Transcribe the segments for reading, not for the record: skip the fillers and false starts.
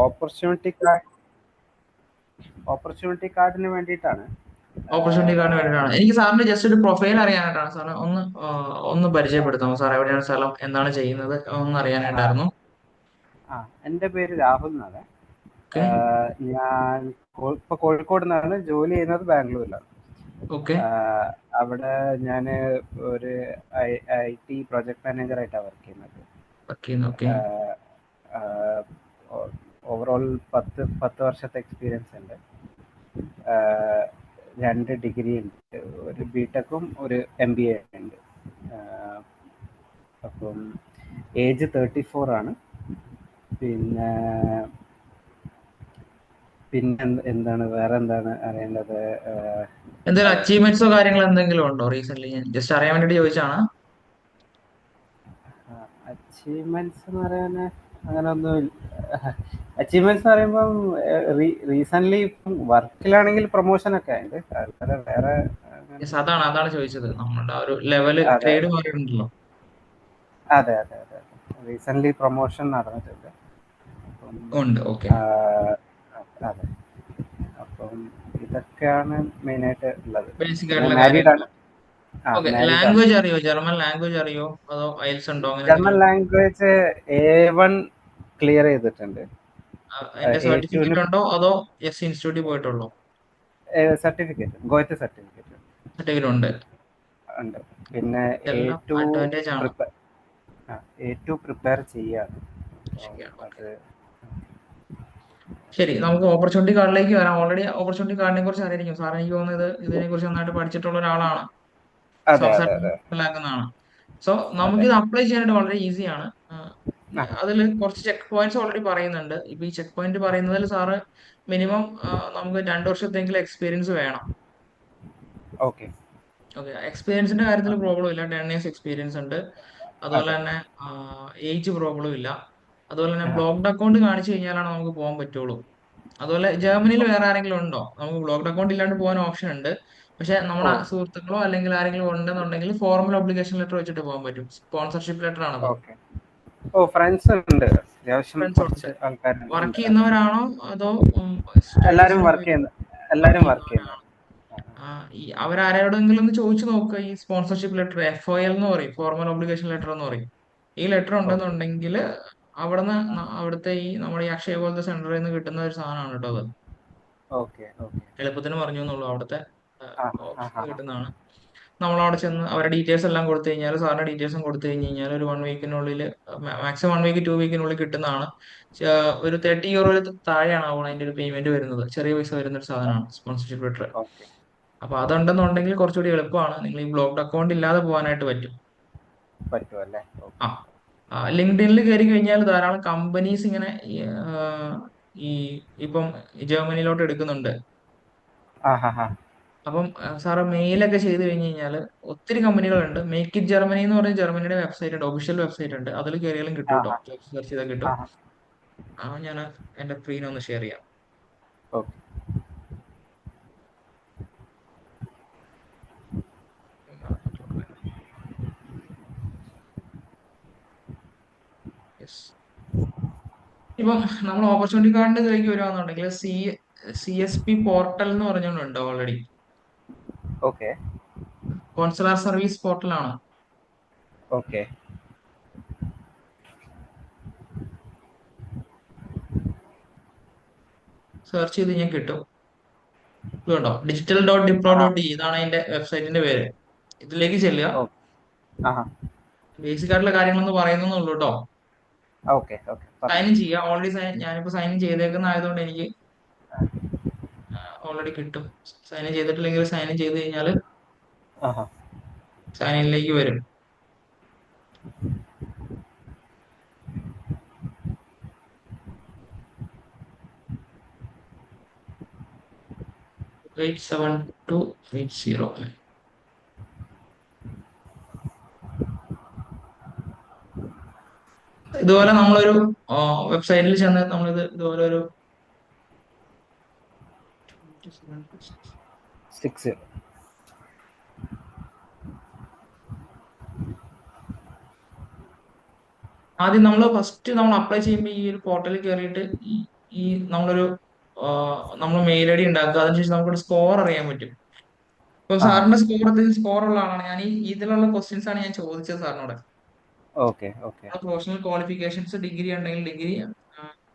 Opportunity opportunity കാർഡിന് വേണ്ടിയിട്ടാണ്. Opportunity കാർഡിന് വേണ്ടിയിട്ടാണ്. എനിക്ക് സാറിന്റെ ജസ്റ്റ് ഒരു പ്രൊഫൈൽ അറിയാനായിട്ടാണ് സാർ. ഒന്ന് പരിചയപ്പെടുത്താമോ സാർ? എവിടെയാണ് സ്ഥലം, എന്താണ് ചെയ്യുന്നത്, ഒന്ന് അറിയാനായിട്ടായിരുന്നു. എൻ്റെ പേര് രാഹുൽ എന്നാണ്. ഓക്കെ ഞാൻ ഇപ്പൊ കോഴിക്കോട് നിന്നാണ്, ജോലി ചെയ്യുന്നത് ബാംഗ്ലൂരിലാണ്. ഓക്കെ അവിടെ ഞാൻ ഒരു IT പ്രൊജക്ട് മാനേജറായിട്ടാണ് വർക്ക് ചെയ്യുന്നത്. ഓക്കെ ഓവറോൾ 10 വർഷത്തെ എക്സ്പീരിയൻസ് ഉണ്ട്. ആഹ് 2 ഡിഗ്രി ഉണ്ട്, ഒരു ബിടെക്കും ഒരു MBA ഉണ്ട്. ആഹ് അപ്പം ഏജ് 34 ആണ്. പിന്നെ എന്താണ് വേറെ എന്താണ് അറിയേണ്ടത്? എന്തെങ്കിലും അച്ചീവ്മെന്റ്സോ കാര്യങ്ങളോ എന്തെങ്കിലും ഉണ്ടോ റീസെന്റ്? ഞാൻ ജസ്റ്റ് അറിയാൻ വേണ്ടിട്ട് ചോദിച്ചാണ്. അച്ചീവ്മെന്റ്സ് എന്ന് പറയാൻ അങ്ങനെ ഒന്നും. അച്ചീവ്മെന്റ്സ് എന്ന് പറയുമ്പം റീസെന്റ് വർക്കിലാണെങ്കിൽ പ്രൊമോഷൻ ഒക്കെ ഉണ്ട്. അല്ലാതെ വേറെ Yes, അതാണ് ചോദിച്ചത്. നമ്മുടെ ആ ഒരു ലെവല് അതെ ഗ്രേഡ് മാറിയിട്ടുണ്ടല്ലോ. അതെ അതെ അതെ റീസെന്റ് പ്രൊമോഷൻ നടന്നിട്ടുണ്ട്. അപ്പം ഉണ്ട്. ഓക്കെ. അതെ, അപ്പം ഇതൊക്കെയാണ് മെയിനായിട്ട് ഉള്ളത്. ബേസിക് പിന്നെ ആയിട്ടുള്ള മാരീഡ് കാര്യങ്ങൾ. ആണ്. ഓക്കെ. മാരീഡ് ആണ്. ലാംഗ്വേജ് അറിയോ? ജർമ്മൻ ലാംഗ്വേജ് അറിയോ? അതോ ഐൽസ് ഉണ്ടോ? അങ്ങനെ ജർമ്മൻ എന്തെങ്കിലും? ലാംഗ്വേജ് A1 ക്ലിയർ ചെയ്തിട്ടുണ്ട്. എന്റെ A2 സർട്ടിഫിക്കറ്റ് ഉണ്ടോ അതോ എസ് ഇൻസ്റ്റിറ്റ്യൂട്ടിൽ പോയിട്ടുള്ളോ? സർട്ടിഫിക്കറ്റ്, ഗോയത്തെ സർട്ടിഫിക്കറ്റ് സർട്ടിഫിക്കറ്റ് ഉണ്ട്. ഉണ്ട്. പിന്നെ എ ഇതെല്ലാം ടു അഡ്വാൻറ്റേജ് ആണ്. പ്രിപ്പയർ പ്രിപ്പയർ ചെയ്യാണ്. അപ്പം ശരിയാണ്. ഓക്കെ. അത് ശരി, നമുക്ക് ഓപ്പർച്യൂണിറ്റി കാർഡിലേക്ക് വരാം. ഓൾറെഡി ഓപ്പർച്യൂണിറ്റി കാർഡിനെ കുറിച്ച് അറിയായിരിക്കും സാർ. എനിക്ക് തോന്നുന്നത് ഇതിനെ കുറിച്ച് നന്നായിട്ട് പഠിച്ചിട്ടുള്ള ഒരാളാണ്. അതെ അതെ സംസാരിക്കാൻ അതെ മനസ്സിലാക്കുന്നതാണ്. സോ അതെ. നമുക്കിത് അപ്ലൈ ചെയ്യാനായിട്ട് വളരെ ഈസിയാണ്. ആ അതിൽ കുറച്ച് ചെക്ക് പോയിന്റ്സ് ഓൾറെഡി പറയുന്നുണ്ട്. ഇപ്പൊ ഈ ചെക്ക് പോയിന്റ് പറയുന്നതിൽ സാറ് മിനിമം നമുക്ക് 2 വർഷത്തെങ്കിലും എക്സ്പീരിയൻസ് വേണം. ഓക്കെ. ഓക്കെ. എക്സ്പീരിയൻസിന്റെ കാര്യത്തിൽ പ്രോബ്ലം ഇല്ല. 10 years എക്സ്പീരിയൻസ് ഉണ്ട്. അതുപോലെ അതെ. തന്നെ ഏജ് പ്രോബ്ലം ഇല്ല. അതുപോലെ തന്നെ ആ ബ്ലോക്ക്ഡ് അക്കൗണ്ട് കാണിച്ചു കഴിഞ്ഞാലാണ് നമുക്ക് പോകാൻ പറ്റുള്ളൂ. അതുപോലെ ജർമ്മനിയിൽ വേറെ ആരെങ്കിലും ഉണ്ടോ? നമുക്ക് ബ്ലോക്ക്ഡ് അക്കൗണ്ട് ഇല്ലാണ്ട് പോകാൻ ഓപ്ഷൻ ഉണ്ട്. പക്ഷെ ഓ നമ്മുടെ സുഹൃത്തുക്കളോ അല്ലെങ്കിൽ ആരെങ്കിലും ഉണ്ടെന്നുണ്ടെങ്കിൽ ഫോർമൽ ഒബ്ലിഗേഷൻ ലെറ്റർ വെച്ചിട്ട് പോകാൻ പറ്റും. സ്പോൺസർഷിപ്പ് ലെറ്റർ ആണത്. ഓക്കെ. ഓ, ഫ്രണ്ട്സ് ഉണ്ട്, അത്യാവശ്യം ഫ്രണ്ട്സ് ഉണ്ട്. കുറച്ച് ആൾക്കാരുണ്ട്. വർക്ക് ഉണ്ട്. അതെ. ചെയ്യുന്നവരാണോ അതോ എല്ലാരും സ്റ്റഡീസിന് വർക്ക് ചെയ്യുന്ന വർക്ക് എല്ലാരും വർക്ക് ചെയ്യുന്നവരാണോ? ചെയ്യുന്നത്. ഈ അവരാരോടെങ്കിലും ഒന്ന് ചോദിച്ചു നോക്കുക. ഈ സ്പോൺസർഷിപ്പ് ലെറ്റർ FOL എന്ന് പറയും, ഫോർമൽ ഒബ്ലിഗേഷൻ ലെറ്റർ എന്ന് പറയും. ഈ ലെറ്റർ ഓക്കെ ഉണ്ടെന്നുണ്ടെങ്കിൽ അവിടുത്തെ നമ്മുടെ ഈ അക്ഷയ പോലത്തെ സെന്ററിൽ നിന്ന് കിട്ടുന്ന ഒരു സാധനമാണ് കേട്ടോ അത്. Okay okay. എളുപ്പത്തിന് പറഞ്ഞു എന്നുള്ളൂ. അവിടുത്തെ ആ ആ ഓപ്ഷൻ ആ കിട്ടുന്നതാണ്. നമ്മൾ അവിടെ ചെന്ന് അവരുടെ ഡീറ്റെയിൽസ് എല്ലാം കൊടുത്തു കഴിഞ്ഞാൽ, സാറിന്റെ ഡീറ്റെയിൽസും കൊടുത്തു കഴിഞ്ഞ് കഴിഞ്ഞാൽ ഒരു 1 വീക്കിനുള്ളിൽ, മാക്സിമം 1 വീക്ക് 2 വീക്കിനുള്ളിൽ കിട്ടുന്നതാണ്. ഒരു 30 euro താഴെയാണ് ആവുന്നത് അതിന്റെ ഒരു പേയ്മെന്റ് വരുന്നത്. ചെറിയ പൈസ വരുന്ന ഒരു സാധനമാണ് സ്പോൺസർഷിപ്പ് ലെറ്റർ. ഓക്കെ അപ്പൊ ഓക്കെ. അതുണ്ടെന്നുണ്ടെങ്കിൽ കുറച്ചുകൂടി എളുപ്പമാണ്. നിങ്ങൾ ഈ ബ്ലോക്ക്ഡ് അക്കൗണ്ട് ഇല്ലാതെ പോകാനായിട്ട് പറ്റും. പറ്റുമല്ലേ? ആ ഓക്കെ. ലിങ്ക്ഡിനിൽ കയറി കഴിഞ്ഞാൽ ധാരാളം കമ്പനീസ് ഇങ്ങനെ ഈ ഇപ്പം ജർമ്മനിയിലോട്ട് എടുക്കുന്നുണ്ട്. ആ ഹാ ഹാ. അപ്പം സാറ് മെയിലൊക്കെ ചെയ്ത് കഴിഞ്ഞ് കഴിഞ്ഞാൽ ഒത്തിരി കമ്പനികളുണ്ട്. മേക്ക് ഇറ്റ് ജർമ്മനി എന്ന് പറഞ്ഞ ജർമ്മനിയുടെ വെബ്സൈറ്റ് ഉണ്ട്, ഒഫീഷ്യൽ വെബ്സൈറ്റ് ഉണ്ട്. അതിൽ കയറിയാലും കിട്ടും ആ കേട്ടോ. ഹാ സെർച്ച് ചെയ്താൽ കിട്ടും. ആ ഹാ. ഞാൻ എന്റെ സ്ക്രീൻ ഒന്ന് ഷെയർ ചെയ്യാം. ഓക്കെ. യെസ്. ഇപ്പം നമ്മൾ ഓപ്പർച്യൂണിറ്റി കാർഡിന്റെ ഇതിലേക്ക് വരുവാണെന്നുണ്ടെങ്കിൽ CSP പോർട്ടൽ എന്ന് പറഞ്ഞുകൊണ്ട് ഓൾറെഡി. ഓക്കെ കോൺസുലാർ സർവീസ് പോർട്ടലാണ്. ഓക്കെ. സെർച്ച് ചെയ്ത് കഴിഞ്ഞാൽ കിട്ടും. ഇത് കണ്ടോ, digital.diplo.de, ഇതാണ് അതിന്റെ വെബ്സൈറ്റിന്റെ പേര്. ഇതിലേക്ക് ചെല്ലുക. ഓ ആ ഹാ. ബേസിക് ആയിട്ടുള്ള കാര്യങ്ങളൊന്ന് പറയുന്നുള്ളൂ കേട്ടോ. Okay okay. സൈൻ പറഞ്ഞു. ഇൻ ചെയ്യുക. ഞാനിപ്പോ സൈൻ ഇൻ ചെയ്തേക്കുന്ന ആയതുകൊണ്ട് എനിക്ക് ഓൾറെഡി കിട്ടും. സൈൻ ഇൻ ചെയ്തിട്ടില്ലെങ്കിൽ സൈൻ ഇൻ ചെയ്ത് കഴിഞ്ഞാൽ ആ ഹാ. സൈൻ ഇനിലേക്ക് വരും. Wait 7280. ഇതുപോലെ നമ്മളൊരു വെബ്സൈറ്റിൽ ചെന്ന് ഇതുപോലെ ഒരു 6. ആദ്യം നമ്മൾ ഫസ്റ്റ് അപ്ലൈ ചെയ്യുമ്പോൾ ഈ ഒരു പോർട്ടലിൽ കയറിയിട്ട് ഈ നമ്മൾ മെയിൽ ഐ ഡി ഉണ്ടാക്കുക, അതിനുശേഷം നമുക്കൊരു സ്കോർ അറിയാൻ പറ്റും. ഇപ്പൊ ആഹാ. സാറിന്റെ സ്കോർ ഉള്ള ആളാണ്. ഇതിലുള്ള ക്വസ്റ്റ്യൻസ് ആണ് ഞാൻ ചോദിച്ചത് സാറിനോട്. Okay okay professional qualifications degree ഉണ്ടെങ്കിൽ ഡിഗ്രി,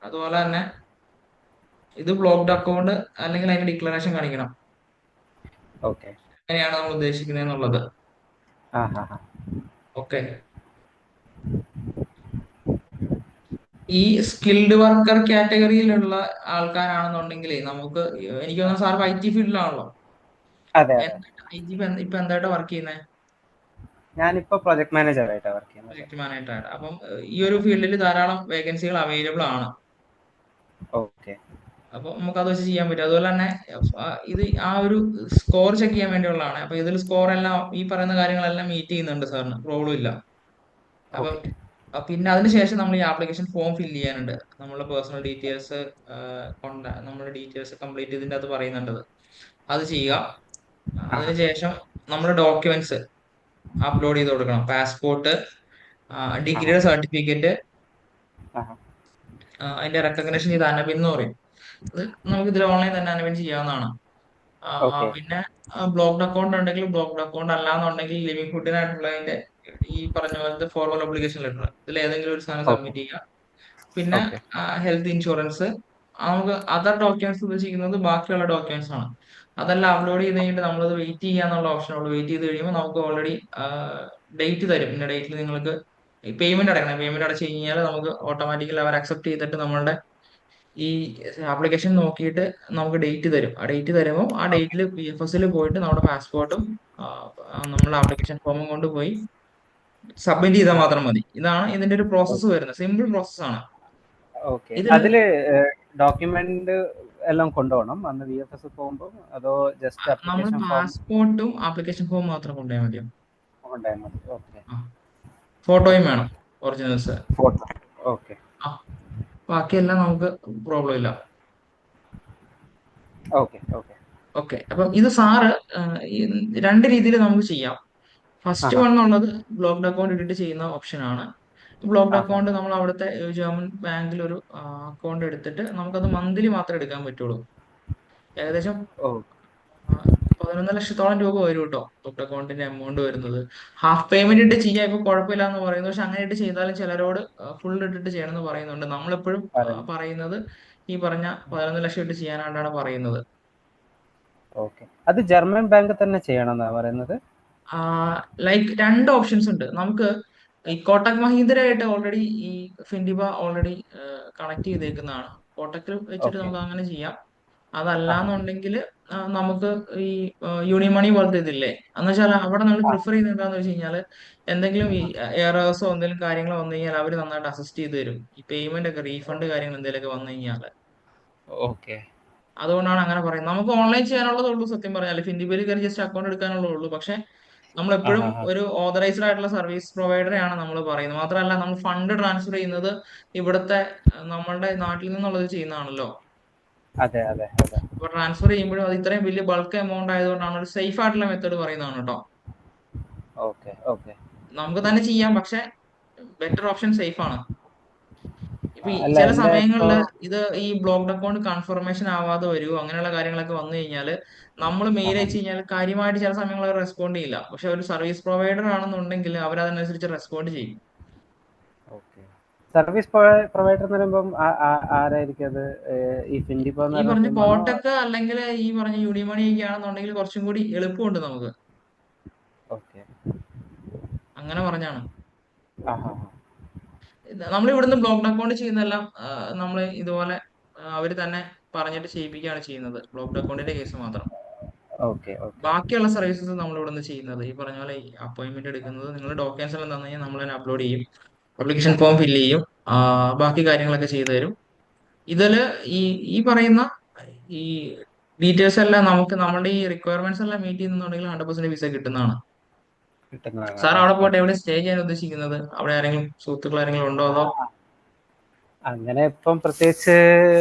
അതുപോലെ തന്നെ ഇത് ബ്ലോക്ക്ഡ് അക്കൗണ്ട് അല്ലെങ്കിൽ അതിന്റെ ഡിക്ലറേഷൻ കാണിക്കണം. ഓക്കെ. അങ്ങനെയാണ് നമ്മൾ ഉദ്ദേശിക്കുന്നത് എന്നുള്ളത്. ആഹാ. ഓക്കെ. ഈ സ്കിൽഡ് വർക്കർ കാറ്റഗറിയിലുള്ള ആൾക്കാരാണെന്നുണ്ടെങ്കിൽ നമുക്ക്, എനിക്ക് തോന്നുന്നു സാർ IT ഫീൽഡിലാണല്ലോ. അതെ അതെ. ഇപ്പൊ എന്തായിട്ട് വർക്ക് ചെയ്യുന്നത്? ഞാനിപ്പോ പ്രൊജക്ട് മാനേജറായിട്ടാണ് വർക്ക് ചെയ്യുന്നത്. Project manager. അപ്പം ഈ ഒരു ഫീൽഡിൽ ധാരാളം വേക്കൻസികൾ അവൈലബിൾ ആണ്. ഓക്കെ. അപ്പൊ നമുക്ക് അത് വെച്ച് ചെയ്യാൻ പറ്റും. അതുപോലെ തന്നെ ഇത് ഒരു സ്കോർ ചെക്ക് ചെയ്യാൻ വേണ്ടിയുള്ളതാണ്. അപ്പൊ ഇതിൽ സ്കോർ എല്ലാം ഈ പറയുന്ന കാര്യങ്ങളെല്ലാം മീറ്റ് ചെയ്യുന്നുണ്ട് സാറിന്, പ്രോബ്ലം ഇല്ല. അപ്പം ഓക്കെ. പിന്നെ അതിനുശേഷം നമ്മൾ ഈ ആപ്ലിക്കേഷൻ ഫോം ഫില്ല് ചെയ്യാനുണ്ട്. നമ്മുടെ പേഴ്സണൽ ഡീറ്റെയിൽസ്, നമ്മുടെ ഡീറ്റെയിൽസ് കംപ്ലീറ്റ് ഇതിൻ്റെ അത് പറയുന്നുണ്ട്. അത് ചെയ്യുക. ആഹാ. അതിനുശേഷം നമ്മുടെ ഡോക്യുമെന്റ്സ് അപ്ലോഡ് ചെയ്ത് കൊടുക്കണം. പാസ്പോർട്ട്, ആഹാ. ഡിഗ്രിയുടെ സർട്ടിഫിക്കറ്റ്, ആഹാ. അതിന്റെ റെക്കഗ്നേഷൻ ചെയ്ത് അനബിൻ എന്ന് പറയും. അത് നമുക്ക് ഇതിൽ ഓൺലൈൻ തന്നെ അനബിൻ ചെയ്യാവുന്നതാണ്. ഓക്കെ. പിന്നെ ബ്ലോക്ക്ഡ് അക്കൗണ്ട് ഉണ്ടെങ്കിൽ, ബ്ലോക്ക്ഡ് അക്കൗണ്ട് അല്ലാന്നുണ്ടെങ്കിൽ ലിവിംഗ് ഫുഡിനായിട്ടുള്ളതിന്റെ ഈ പറഞ്ഞ പോലത്തെ ഫോർമൽ ഒബ്ലിഗേഷൻ ലെറ്റർ, ഇതിൽ ഏതെങ്കിലും ഒരു സാധനം ഓക്കെ. സബ്മിറ്റ് ചെയ്യുക. പിന്നെ ഓക്കെ. Health insurance. നമുക്ക് അതർ ഡോക്യുമെന്റ്സ് ഉദ്ദേശിക്കുന്നത് ബാക്കിയുള്ള ഡോക്യുമെന്റ്സ് ആണ്. അതെല്ലാം അപ്ലോഡ് ചെയ്ത് കഴിഞ്ഞിട്ട് നമ്മളത് വെയിറ്റ് ചെയ്യാന്നുള്ള ഓപ്ഷൻ ഉള്ളൂ. വെയിറ്റ് ചെയ്ത് കഴിയുമ്പോൾ നമുക്ക് ഓൾറെഡി ഡേറ്റ് തരും. ഇന്ന ഡേറ്റിൽ നിങ്ങൾക്ക് പേയ്മെന്റ് അടയ്ക്കണം. പേയ്മെന്റ് അടച്ചു കഴിഞ്ഞാൽ നമുക്ക് ഓട്ടോമാറ്റിക്കലി അവർ അക്സെപ്റ്റ് ചെയ്തിട്ട് നമ്മളുടെ ഈ ആപ്ലിക്കേഷൻ നോക്കിയിട്ട് നമുക്ക് ഡേറ്റ് തരും. ആ ഡേറ്റ് തരുമ്പോൾ ആ ഓക്കെ. ഡേറ്റിൽ PFS പോയിട്ട് നമ്മുടെ പാസ്പോർട്ടും നമ്മുടെ ആപ്ലിക്കേഷൻ ഫോമും കൊണ്ടുപോയി സബ്മിറ്റ് ചെയ്താൽ ആഹാ. മാത്രം മതി. ഇതാണ് ഇതിന്റെ ഒരു പ്രോസസ്സ് ഓക്കെ. വരുന്നത്. സിമ്പിൾ പ്രോസസ്സാണ്. ഓക്കെ. ഇതിൽ അതില് ഡോക്യുമെന്റ് എല്ലാം കൊണ്ടുപോകണം അന്ന് VFS പോകുമ്പോൾ, അതോ ജസ്റ്റ് നമ്മൾ അപ്ലിക്കേഷൻ ഫോം പാസ്പോർട്ടും ആപ്ലിക്കേഷൻ ഫോം മാത്രം കൊണ്ടുപോയാൽ മതിയോ? കൊണ്ടുപോയാൽ മതി? ഓക്കെ. ആ, ഫോട്ടോയും ഓക്കെ. വേണം, ഒറിജിനൽസ്. ഫോട്ടോ. ഓക്കെ. ആ, ബാക്കിയെല്ലാം നമുക്ക് പ്രോബ്ലം ഇല്ല. ഓക്കെ. ഓക്കെ. ഓക്കെ. അപ്പം ഇത് സാറ് ഈ രണ്ട് രീതിയിൽ നമുക്ക് ചെയ്യാം. ഫസ്റ്റ് ആഹാ. വൺ ഉള്ളത് ബ്ലോക്ക്ഡ് അക്കൗണ്ട് ഇട്ടിട്ട് ചെയ്യുന്ന ഓപ്ഷൻ ആണ്. ബ്ലോക്ക്ഡ് ആഹാ. അക്കൗണ്ട് നമ്മൾ അവിടുത്തെ ജർമ്മൻ ബാങ്കിൽ ഒരു അക്കൗണ്ട് എടുത്തിട്ട് നമുക്കത് മന്ത്ലി മാത്രമേ എടുക്കാൻ പറ്റുള്ളൂ. ഏകദേശം ഓ. 11 ലക്ഷത്തോളം രൂപ വരും കേട്ടോ ബ്ലോക്ക്ഡ് അക്കൗണ്ടിന്റെ എമൗണ്ട് വരുന്നത്. ഹാഫ് പേയ്മെന്റ് ഇട്ട് ചെയ്യാൻ ഇപ്പൊ കുഴപ്പമില്ല എന്ന് പറയുന്നു. പക്ഷെ അങ്ങനെ ഇട്ട് ചെയ്താലും ചിലരോട് ഫുൾ ഇട്ടിട്ട് ചെയ്യണം എന്ന് പറയുന്നുണ്ട്. നമ്മളെപ്പോഴും പറഞ്ഞു. പറയുന്നത് ഈ പറഞ്ഞ 11 ലക്ഷം ഇട്ട് ചെയ്യാനായിട്ടാണ് പറയുന്നത്. ഓക്കെ. അത് ജർമ്മൻ ബാങ്ക് തന്നെ ചെയ്യണം എന്നാ പറയുന്നത്? ലൈക്ക് രണ്ട് ഓപ്ഷൻസ് ഉണ്ട് നമുക്ക്. ഈ കോട്ടക് മഹീന്ദ്ര ആയിട്ട് ഓൾറെഡി ഈ ഫിൻഡിബ ഓൾറെഡി കണക്ട് ചെയ്തേക്കുന്നതാണ്. കോട്ടക്കിൽ വെച്ചിട്ട് ഓക്കെ. നമുക്ക് അങ്ങനെ ചെയ്യാം. ആഹാ. അതല്ലാന്നുണ്ടെങ്കിൽ നമുക്ക് ഈ യൂണിമണി പോലത്തെ ഇതില്ലേ, എന്ന് വെച്ചാൽ അവിടെ നമ്മൾ ആ. പ്രിഫർ ചെയ്യുന്നത് എന്താന്ന് വെച്ച് കഴിഞ്ഞാൽ എന്തെങ്കിലും ഈ എറേഴ്സോ എന്തെങ്കിലും കാര്യങ്ങളോ വന്നു കഴിഞ്ഞാൽ അവർ നന്നായിട്ട് അസിസ്റ്റ് ചെയ്ത് തരും. ഈ പേയ്മെന്റ് ഒക്കെ റീഫണ്ട് കാര്യങ്ങൾ എന്തെങ്കിലുമൊക്കെ വന്നു കഴിഞ്ഞാൽ. ഓക്കെ. അതുകൊണ്ടാണ് അങ്ങനെ പറയുന്നത്. നമുക്ക് ഓൺലൈൻ ചെയ്യാനുള്ളതേ ഉള്ളൂ സത്യം പറഞ്ഞാൽ. ഫിൻഡിബയിൽ കയറി ജസ്റ്റ് അക്കൗണ്ട് എടുക്കാനുള്ളതേ ഉള്ളൂ. പക്ഷെ നമ്മൾ എപ്പോഴും ആഹാ. ഒരു ഓതറൈസ്ഡ് ആയിട്ടുള്ള സർവീസ് പ്രൊവൈഡറെ ആണ് നമ്മൾ പറയുന്നത്. മാത്രമല്ല നമ്മൾ ഫണ്ട് ട്രാൻസ്ഫർ ചെയ്യുന്നത് ഇവിടുത്തെ നമ്മളുടെ നാട്ടിൽ നിന്നുള്ളത് ചെയ്യുന്നതാണല്ലോ. അതെ അതെ അതെ. അപ്പൊ ട്രാൻസ്ഫർ ചെയ്യുമ്പോഴും അത് ഇത്രയും വലിയ ബൾക്ക് എമൗണ്ട് ആയതുകൊണ്ടാണ് ഒരു സേഫ് ആയിട്ടുള്ള മെത്തേഡ് പറയുന്നതാണ് കേട്ടോ. ഓക്കെ. ഓക്കെ. നമുക്ക് തന്നെ ചെയ്യാം, പക്ഷെ ബെറ്റർ ഓപ്ഷൻ സേഫ് ആണ്. ഇപ്പൊ ഈ അല്ല ചില എന്റെ ഇപ്പോ സമയങ്ങളിൽ ഇത് ഈ ബ്ലോക്ക്ഡ് അക്കൗണ്ട് കൺഫർമേഷൻ ആവാതെ വരുമോ അങ്ങനെയുള്ള കാര്യങ്ങളൊക്കെ വന്നു കഴിഞ്ഞാൽ നമ്മൾ മെയിൽ ആഹാ. അയച്ചു കഴിഞ്ഞാൽ കാര്യമായിട്ട് ചില സമയങ്ങളിൽ റെസ്പോണ്ട് ചെയ്യില്ല. പക്ഷെ ഒരു സർവീസ് പ്രൊവൈഡർ ആണെന്നുണ്ടെങ്കിൽ അവർ അതിനനുസരിച്ച് റെസ്പോണ്ട് ചെയ്യും. ഓക്കെ. സർവീസ് പ്രൊവൈഡർ എന്ന് പറയുമ്പം ആരായിരിക്കും അത്? ഈ ഫിൻഡിപ്പോ എന്ന് ഈ പറഞ്ഞ പറഞ്ഞ ടീമാണോ? കോട്ടക്ക് അല്ലെങ്കിൽ ഈ പറഞ്ഞ യൂണിമണി ഒക്കെ ആണെന്നുണ്ടെങ്കിൽ കുറച്ചും കൂടി എളുപ്പമുണ്ട് നമുക്ക്. ഓക്കെ. അങ്ങനെ പറഞ്ഞാണ്. ആഹാ. നമ്മൾ ഇവിടുന്ന് ബ്ലോക്ക്ഡ് അക്കൗണ്ട് ചെയ്യുന്നതെല്ലാം നമ്മൾ ഇതുപോലെ അവർ തന്നെ പറഞ്ഞിട്ട് ചെയ്യിപ്പിക്കുകയാണ് ചെയ്യുന്നത്. ബ്ലോക്ക്ഡ് അക്കൗണ്ടിന്റെ കേസ് മാത്രം. ഓക്കെ. ഓക്കെ. ബാക്കിയുള്ള സർവീസസ് നമ്മൾ ഇവിടുന്ന് ചെയ്യുന്നത് ഈ പറഞ്ഞ പോലെ അപ്പോയിന്റ്മെന്റ് എടുക്കുന്നത്, നിങ്ങൾ ഡോക്യുമെന്റ്സ് എല്ലാം തന്നു കഴിഞ്ഞാൽ നമ്മൾ തന്നെ അപ്ലോഡ് ചെയ്യും. അപ്ലിക്കേഷൻ ഫോം ഫില്ല് ചെയ്യും. ബാക്കി കാര്യങ്ങളൊക്കെ ചെയ്തു തരും. ഇതില് ഈ ഈ പറയുന്ന ഈ ഡീറ്റെയിൽസ് എല്ലാം നമുക്ക് നമ്മുടെ ഈ റിക്വയർമെന്റ്സ് എല്ലാം മീറ്റ് ചെയ്യുന്നുണ്ടെങ്കിൽ 100% വിസ കിട്ടുന്നതാണ്. കിട്ടുന്നതാണ്. സാർ ആ. അവിടെ പോയിട്ട് ഓക്കെ. എവിടെ സ്റ്റേ ചെയ്യാൻ ഉദ്ദേശിക്കുന്നത്? അവിടെ ആരെങ്കിലും സുഹൃത്തുക്കൾ ആരെങ്കിലും ഉണ്ടോ, അതോ? അങ്ങനെ ഇപ്പം പ്രത്യേകിച്ച്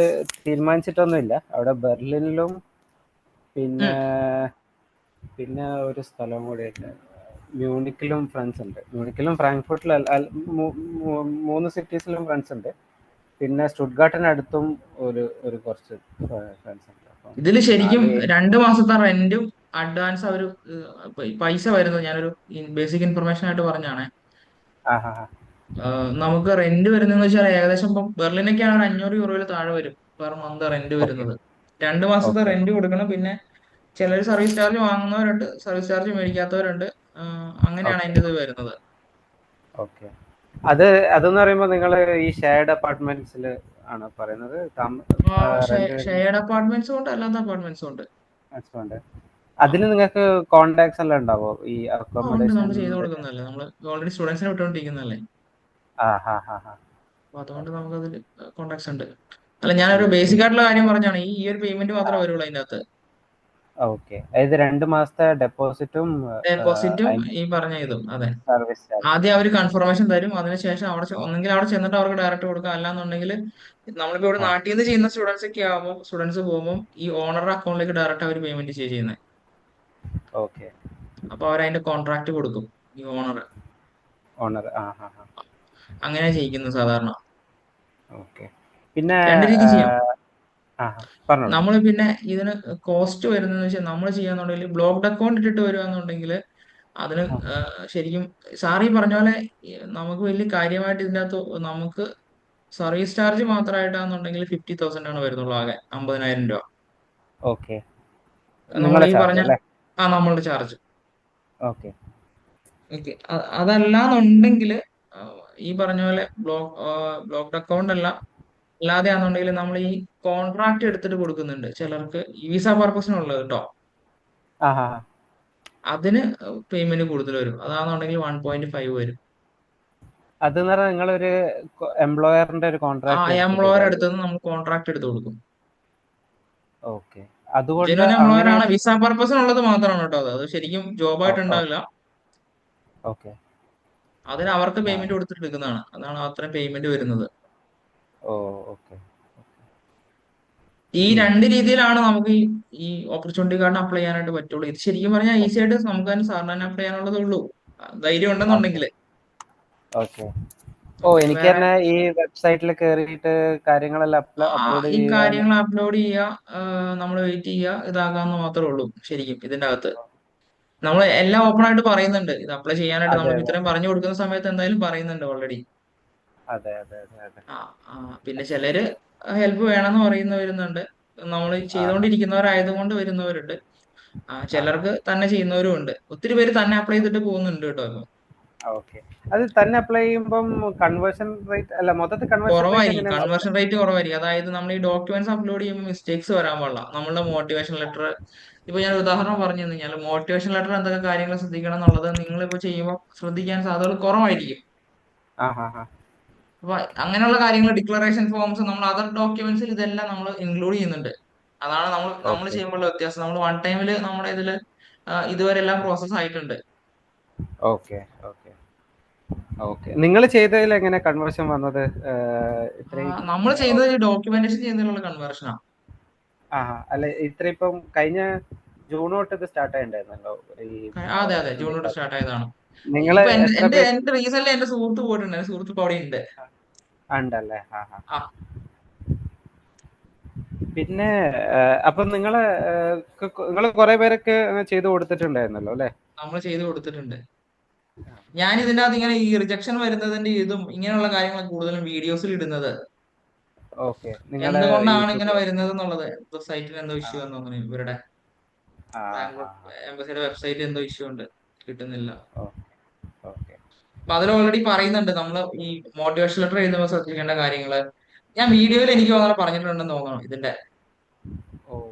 തീരുമാനിച്ചിട്ടൊന്നുമില്ല. അവിടെ ബെർലിനിലും പിന്നെ ഉം. പിന്നെ ഒരു സ്ഥലം കൂടിയുണ്ട്, മ്യൂണിക്കിലും ഫ്രണ്ട്സ് ഉണ്ട്. മ്യൂണിക്കിലും ഫ്രാങ്ക്ഫർട്ടിലും മൂന്ന് സിറ്റീസിലും ഫ്രണ്ട്സ് ഉണ്ട്. പിന്നെ സ്റ്റുട്ട്ഗാർട്ടിനടുത്തും ഒരു കുറച്ച് ഫ്രണ്ട്സ് ഉണ്ട്. അപ്പം ഇതിൽ ശരിക്കും 4 2 മാസത്തെ റെന്റും അഡ്വാൻസ് അവർ പൈസ വരുന്നത് ഞാനൊരു ബേസിക് ഇൻഫർമേഷൻ ആയിട്ട് പറഞ്ഞാണ്. ആ ഹാ ഹാ. നമുക്ക് റെന്റ് വരുന്നതെന്ന് വെച്ചാൽ ഏകദേശം ഇപ്പം ബെർലിനൊക്കെയാണ് ഒരു 500 യൂറോയിൽ താഴെ വരും പെർ മന്ത് റെന്റ് ഓക്കെ വരുന്നത്. 2 മാസത്തെ ഓക്കെ റെന്റ് കൊടുക്കണം. പിന്നെ ചിലർ സർവീസ് ചാർജ് വാങ്ങുന്നവരുണ്ട്, സർവീസ് ചാർജ് മേടിക്കാത്തവരുണ്ട്. അങ്ങനെയാണ് ഓക്കെ അതിൻ്റെ ഇത് വരുന്നത്. ഓക്കെ. അതെന്ന് പറയുമ്പോൾ നിങ്ങൾ ഈ ഷെയർഡ് അപ്പാർട്ട്മെന്റ്സിൽ ആണ് പറയുന്നത് റെന്റ് ഷെയർഡ് അപ്പാർട്ട്മെന്റ്സും ഉണ്ട്, അല്ലാത്ത അപ്പാർട്ട്മെന്റ്സും ഉണ്ട്. വരുന്നത്? ആ അതിന് നിങ്ങൾക്ക് കോണ്ടാക്ട്സ് എല്ലാം ഉണ്ടാവോ ഈ ഉണ്ട്, അക്കോമഡേഷൻ? നമ്മൾ ചെയ്ത് കൊടുക്കുന്നതല്ലേ, നമ്മൾ ഓൾറെഡി സ്റ്റുഡൻസിനെ വിട്ടുകൊണ്ടിരിക്കുന്നതല്ലേ. ആ ഹാ ഹാ ഹാ. അപ്പൊ അതുകൊണ്ട് നമുക്കതിൽ കോൺടാക്ട്സ് ഉണ്ട്. അല്ല, ഞാനൊരു ഉണ്ട്. ബേസിക് ആയിട്ടുള്ള കാര്യം പറഞ്ഞാണ്. ഈ ഒരു പേയ്മെന്റ് മാത്രമേ വരുള്ളൂ അതിന്റെ അകത്ത്. ഓക്കെ. അതായത് 2 മാസത്തെ ഡെപ്പോസിറ്റും ഡെപ്പോസിറ്റും ഈ പറഞ്ഞ ഇതും. അതെ, സർവീസ് ചാർജും. ആദ്യം അവർ കൺഫർമേഷൻ തരും. അതിനുശേഷം ഒന്നെങ്കിൽ അവിടെ ചെന്നിട്ട് അവർക്ക് ഡയറക്റ്റ് കൊടുക്കാം. അല്ലാന്നുണ്ടെങ്കിൽ നമ്മളിപ്പോ ഇവിടെ ആ നാട്ടിൽ നിന്ന് ചെയ്യുന്ന സ്റ്റുഡൻസ് ഒക്കെ ആകുമ്പോൾ, സ്റ്റുഡൻസ് പോകുമ്പോൾ ഈ ഓണറുടെ അക്കൗണ്ടിലേക്ക് ഡയറക്റ്റ് അവർ പേയ്മെന്റ് ചെയ്യുന്നത്. ഓക്കെ. അപ്പൊ അവർ അതിന്റെ കോൺട്രാക്ട് കൊടുക്കും, ഈ ഓണർ. ഓണർ. ആ ഹാ ഹാ. അങ്ങനെ ചെയ്യിക്കുന്നത് സാധാരണ. ഓക്കെ. പിന്നെ രണ്ട് രീതി ചെയ്യാം. ആ പറഞ്ഞോളൂ. നമ്മൾ പിന്നെ ഇതിന് കോസ്റ്റ് വരുന്നതെന്ന് വെച്ചാൽ, നമ്മൾ ചെയ്യാന്നുണ്ടെങ്കിൽ ബ്ലോക്ക്ഡ് അക്കൗണ്ട് ഇട്ടിട്ട് വരികയാണെന്നുണ്ടെങ്കിൽ അതിന് ആ, ശരിക്കും സാറി പറഞ്ഞ പോലെ നമുക്ക് വലിയ കാര്യമായിട്ട് ഇതിൻ്റെ അകത്ത് നമുക്ക് സർവീസ് ചാർജ് മാത്രമായിട്ടാണെന്നുണ്ടെങ്കിൽ 50,000 ആണ് വരുന്നുള്ളൂ, ആകെ 50,000 രൂപ. ഓക്കെ. നമ്മൾ നിങ്ങളെ ഈ ചാർജ് പറഞ്ഞ അല്ലേ? നമ്മളുടെ ചാർജ്. ഓക്കെ. ഓക്കെ. അതല്ലാന്നുണ്ടെങ്കിൽ ഈ പറഞ്ഞ പോലെ ബ്ലോക്ക്ഡ് അക്കൗണ്ട് അല്ല, അല്ലാതെ ആണെന്നുണ്ടെങ്കിൽ നമ്മൾ ഈ കോൺട്രാക്ട് എടുത്തിട്ട് കൊടുക്കുന്നുണ്ട് ചിലർക്ക്, ഈ വിസ പർപ്പസിനുള്ളത് കേട്ടോ. ആ ഹാ ഹാ. അതിന് പേയ്മെന്റ് കൂടുതൽ വരും. അതാണെന്നുണ്ടെങ്കിൽ 1.5 വരും. അതെന്ന് പറഞ്ഞാൽ നിങ്ങളൊരു എംപ്ലോയറിന്റെ ഒരു കോൺട്രാക്ട് എടുത്തിട്ട് എംപ്ലോയർ കാര്യം. അടുത്ത് നമ്മൾ കോൺട്രാക്ട് എടുത്ത് കൊടുക്കും. ഓക്കെ. അതുകൊണ്ട് ജെന്യൂൻ എംപ്ലോയർ അങ്ങനെ. ആണ്, വിസ പർപ്പസിനുള്ളത് മാത്രമാണ് കേട്ടോ. അത് ശരിക്കും ജോബായിട്ട് ഉണ്ടാവില്ല. ഓക്കെ. അതിന് അവർക്ക് ആ. പേയ്മെന്റ് കൊടുത്തിട്ട് എടുക്കുന്നതാണ്. അതാണ് അത്രയും പേയ്മെന്റ് വരുന്നത്. ഓ. ഓക്കെ. ഈ ഉം. രണ്ട് രീതിയിലാണ് നമുക്ക് ഈ ഓപ്പർച്യൂണിറ്റി കാർഡിന് അപ്ലൈ ചെയ്യാനായിട്ട് പറ്റുള്ളൂ. ഇത് ശരിക്കും പറഞ്ഞാൽ ഈസി ഓക്കെ. ആയിട്ട് നമുക്ക് തന്നെ സാറിന് അപ്ലൈ ചെയ്യാനുള്ളതേ ഉള്ളൂ, ധൈര്യം ഓക്കെ. ഉണ്ടെന്നുണ്ടെങ്കിൽ. ഓക്കെ. ഓ, നമുക്ക് എനിക്ക് വേറെ തന്നെ ഈ വെബ്സൈറ്റിൽ കയറിയിട്ട് കാര്യങ്ങളെല്ലാം അപ്ലോഡ് ഈ ചെയ്യാൻ. കാര്യങ്ങൾ അപ്ലോഡ് ചെയ്യുക, നമ്മൾ വെയിറ്റ് ചെയ്യുക, ഇതാകാന്ന് മാത്രമേ ഉള്ളൂ ശരിക്കും ഇതിന്റെ അകത്ത്. നമ്മൾ എല്ലാം ഓപ്പൺ ആയിട്ട് പറയുന്നുണ്ട്. ഇത് അപ്ലൈ ചെയ്യാനായിട്ട് അതെ നമ്മൾ അതെ ഇത്രയും പറഞ്ഞു കൊടുക്കുന്ന സമയത്ത് എന്തായാലും പറയുന്നുണ്ട് ഓൾറെഡി. അതെ അതെ അതെ അതെ. ആ ആ, പിന്നെ ചിലര് ഹെൽപ്പ് വേണമെന്ന് പറയുന്നവരുന്നുണ്ട്. നമ്മൾ ആ ഹാ. ചെയ്തുകൊണ്ടിരിക്കുന്നവരായതുകൊണ്ട് വരുന്നവരുണ്ട്. ആ ഹാ. ചിലർക്ക് തന്നെ ചെയ്യുന്നവരും ഉണ്ട്. ഒത്തിരി പേര് തന്നെ അപ്ലൈ ചെയ്തിട്ട് പോകുന്നുണ്ട് കേട്ടോ ഇപ്പൊ. ഓക്കെ. അത് തന്നെ അപ്ലൈ ചെയ്യുമ്പം കൺവേർഷൻ റേറ്റ് അല്ല, മൊത്തത്തിൽ കൺവേർഷൻ റേറ്റ് കുറവായിരിക്കും, എങ്ങനെയാണ്? കൺവേർഷൻ റേറ്റ് കുറവായിരിക്കും. അതായത് നമ്മൾ ഈ ഡോക്യുമെന്റ്സ് അപ്ലോഡ് ചെയ്യുമ്പോൾ മിസ്റ്റേക്സ് വരാൻ പാടില്ല. നമ്മളുടെ മോട്ടിവേഷൻ ലെറ്റർ, ഇപ്പൊ ഞാൻ ഒരു ഉദാഹരണം പറഞ്ഞു കഴിഞ്ഞാൽ, മോട്ടിവേഷൻ ലെറ്റർ എന്തൊക്കെ കാര്യങ്ങൾ ശ്രദ്ധിക്കണം എന്നുള്ളത് നിങ്ങളിപ്പോ ചെയ്യുമ്പോൾ ശ്രദ്ധിക്കാൻ സാധ്യതകൾ കുറവായിരിക്കും. ആ ഹാ ഹാ. അപ്പൊ അങ്ങനെയുള്ള കാര്യങ്ങൾ, ഡിക്ലറേഷൻ ഫോംസ്, നമ്മൾ അതർ ഡോക്യുമെന്റ്സിൽ ഇതെല്ലാം നമ്മൾ ഇൻക്ലൂഡ് ചെയ്യുന്നുണ്ട്. അതാണ് നമ്മൾ ഓക്കെ ചെയ്യുമ്പോഴുള്ള വ്യത്യാസം. നമ്മൾ വൺ ടൈമിൽ നമ്മുടെ ഇതിൽ ഇതുവരെ എല്ലാം പ്രോസസ് ആയിട്ടുണ്ട്. Okay okay okay. നിങ്ങൾ ചെയ്തതിൽ എങ്ങനെ കൺവേർഷൻ വന്നത്? ഇത്രയും നമ്മൾ ചെയ്യുന്നത് ഡോക്യുമെന്റേഷൻ ചെയ്യുന്നതിനുള്ള കൺവേർഷനാണ്. ആ അല്ല, ഇത്ര ഇപ്പം കഴിഞ്ഞ ജൂൺ തൊട്ട് ഇത് സ്റ്റാർട്ട് ആയിട്ടുണ്ടായിരുന്നല്ലോ ഈ അതെ അതെ, ജൂൺ തൊട്ട് പുള്ളിക്കാരൻ. സ്റ്റാർട്ട് ആയതാണ്. നിങ്ങൾ ഇപ്പൊ എന്റെ എത്ര എന്റെ പേര് എന്റെ റീസെന്റ് എന്റെ സുഹൃത്ത് പോയിട്ടുണ്ട്. എന്റെ സുഹൃത്ത് ഇപ്പൊ അവിടെ ഉണ്ട്. ഉണ്ടല്ലേ? ആ ഹാ. ആ, പിന്നെ അപ്പം നിങ്ങൾ കുറെ പേരൊക്കെ ചെയ്തു കൊടുത്തിട്ടുണ്ടായിരുന്നല്ലോ അല്ലേ? നമ്മൾ ചെയ്ത് കൊടുത്തിട്ടുണ്ട്. ഞാൻ ഇതിന്റെ അകത്ത് ഇങ്ങനെ ഈ റിജക്ഷൻ വരുന്നതിന്റെ ഇതും ഇങ്ങനെയുള്ള കാര്യങ്ങൾ കൂടുതലും വീഡിയോസിൽ ഇടുന്നത്. ഓക്കെ. നിങ്ങള് എന്തുകൊണ്ടാണ് ഇങ്ങനെ യൂട്യൂബിൽ. വരുന്നത് എന്നുള്ളത്. സൈറ്റിൽ എന്തോ ഇഷ്യൂ വന്നു തോന്നുന്നു, ഇവരുടെ ആ ബാംഗ്ലൂർ ആ എംബസിയുടെ വെബ്സൈറ്റിൽ എന്തോ ഇഷ്യൂ ഉണ്ട്, കിട്ടുന്നില്ല. ആ. ഓക്കെ. അപ്പൊ അതിൽ ഓൾറെഡി പറയുന്നുണ്ട് നമ്മൾ ഈ മോട്ടിവേഷൻ ലെറ്റർ എഴുതുമ്പോൾ ശ്രദ്ധിക്കേണ്ട കാര്യങ്ങള്. ഞാൻ വീഡിയോയിൽ എനിക്ക് അങ്ങനെ പറഞ്ഞിട്ടുണ്ടെന്ന് തോന്നണം ഇതിന്റെ. ഓ.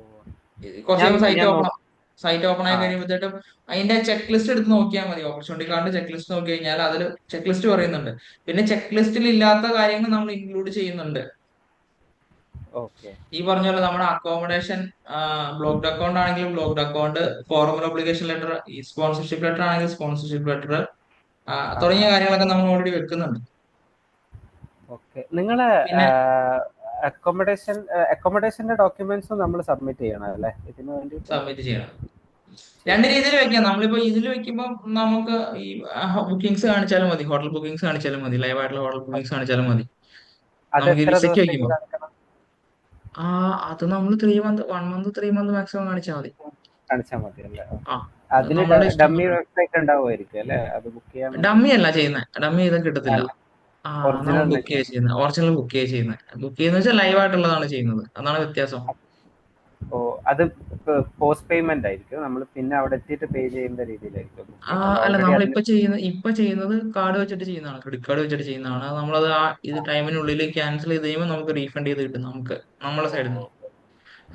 കുറച്ച് ഞാൻ കഴിയുമ്പോൾ ഞാൻ സൈറ്റ് ഓപ്പൺ ആയി ആ കഴിയുമ്പോഴത്തേക്കും അതിന്റെ ചെക്ക് ലിസ്റ്റ് എടുത്ത് നോക്കിയാൽ മതി. ഓപ്പർച്യൂണിറ്റി കാർഡ് ചെക്ക് ലിസ്റ്റ് നോക്കി കഴിഞ്ഞാൽ അതിൽ ചെക്ക് ലിസ്റ്റ് പറയുന്നുണ്ട്. പിന്നെ ചെക്ക് ലിസ്റ്റിൽ ഇല്ലാത്ത കാര്യങ്ങൾ നമ്മൾ ഇൻക്ലൂഡ് ചെയ്യുന്നുണ്ട്. ഓക്കെ ഈ പറഞ്ഞ പോലെ നമ്മുടെ അക്കോമഡേഷൻ, ബ്ലോക്ക്ഡ് അക്കൗണ്ട് ആണെങ്കിൽ blocked account, formal obligation letter, ഈ സ്പോൺസർഷിപ്പ് ലെറ്റർ ആണെങ്കിൽ സ്പോൺസർഷിപ്പ് ലെറ്റർ, ആ തുടങ്ങിയ ആ. കാര്യങ്ങളൊക്കെ നമ്മൾ ഓൾറെഡി വെക്കുന്നുണ്ട്. ഓക്കെ. നിങ്ങളെ പിന്നെ അക്കോമഡേഷന്റെ ഡോക്യുമെന്റ്സും നമ്മൾ സബ്മിറ്റ് ചെയ്യണം അല്ലേ ഇതിന് വേണ്ടിയിട്ട്? സബ്മിറ്റ് ചെയ്യണം. രണ്ട് ചെയ്യണം. രീതിയിൽ വെക്കാം. നമ്മളിപ്പോ ഇതിൽ വെക്കുമ്പോൾ നമുക്ക് ഈ ബുക്കിംഗ്സ് കാണിച്ചാലും മതി, ഹോട്ടൽ ബുക്കിംഗ്സ് കാണിച്ചാലും മതി, ലൈവ് ആയിട്ടുള്ള ഹോട്ടൽ ബുക്കിംഗ്സ് കാണിച്ചാലും മതി. അത് നമുക്ക് ഈ എത്ര വിസയ്ക്ക് ദിവസത്തേക്ക് വയ്ക്കുമ്പോൾ. കാണിക്കണം? അത് നമ്മൾ 3 മന്ത്, 1 മന്ത് 3 മന്ത് മാക്സിമം കാണിച്ചാൽ മതി. കാണിച്ചാൽ മതി അല്ലേ? ആ, ഓക്കെ. അത് അതിന് നമ്മളുടെ ഇഷ്ടം ഡമ്മി പോലെയാണ്. വെബ്സൈറ്റ് ഉണ്ടാവുമായിരിക്കും അല്ലേ, അത് ബുക്ക് ചെയ്യാൻ വേണ്ടി? ഡമ്മി അല്ല ചെയ്യുന്നത്, ഡമ്മി ചെയ്താൽ കിട്ടത്തില്ല. അല്ല, നമ്മൾ ഒറിജിനൽ ബുക്ക് തന്നെ. ചെയ്യുക ചെയ്യുന്നത്, ഒറിജിനൽ ബുക്ക് ചെയ്യുക ചെയ്യുന്നത്. ബുക്ക് ചെയ്യുന്ന വെച്ചാൽ ലൈവ് ആയിട്ടുള്ളതാണ് ചെയ്യുന്നത്, അതാണ് വ്യത്യാസം. ഓ, അത് പോസ്റ്റ് പേയ്മെന്റ് ആയിരിക്കും, നമ്മൾ പിന്നെ അവിടെ എത്തിയിട്ട് പേ ചെയ്യുന്ന രീതിയിലായിരിക്കും ബുക്ക് ചെയ്യുന്നത്, അത് അല്ല, ഓൾറെഡി അതിന്. നമ്മളിപ്പോ ചെയ്യുന്നത് കാർഡ് വെച്ചിട്ട് ചെയ്യുന്നതാണ്, ക്രെഡിറ്റ് കാർഡ് വെച്ചിട്ട് ചെയ്യുന്നതാണ്. നമ്മളത് ഇത് ടൈമിനുള്ളിൽ ക്യാൻസൽ ചെയ്ത് കഴിയുമ്പോൾ നമുക്ക് റീഫണ്ട് ചെയ്ത് കിട്ടും, നമുക്ക് നമ്മളെ സൈഡിൽ നിന്ന്.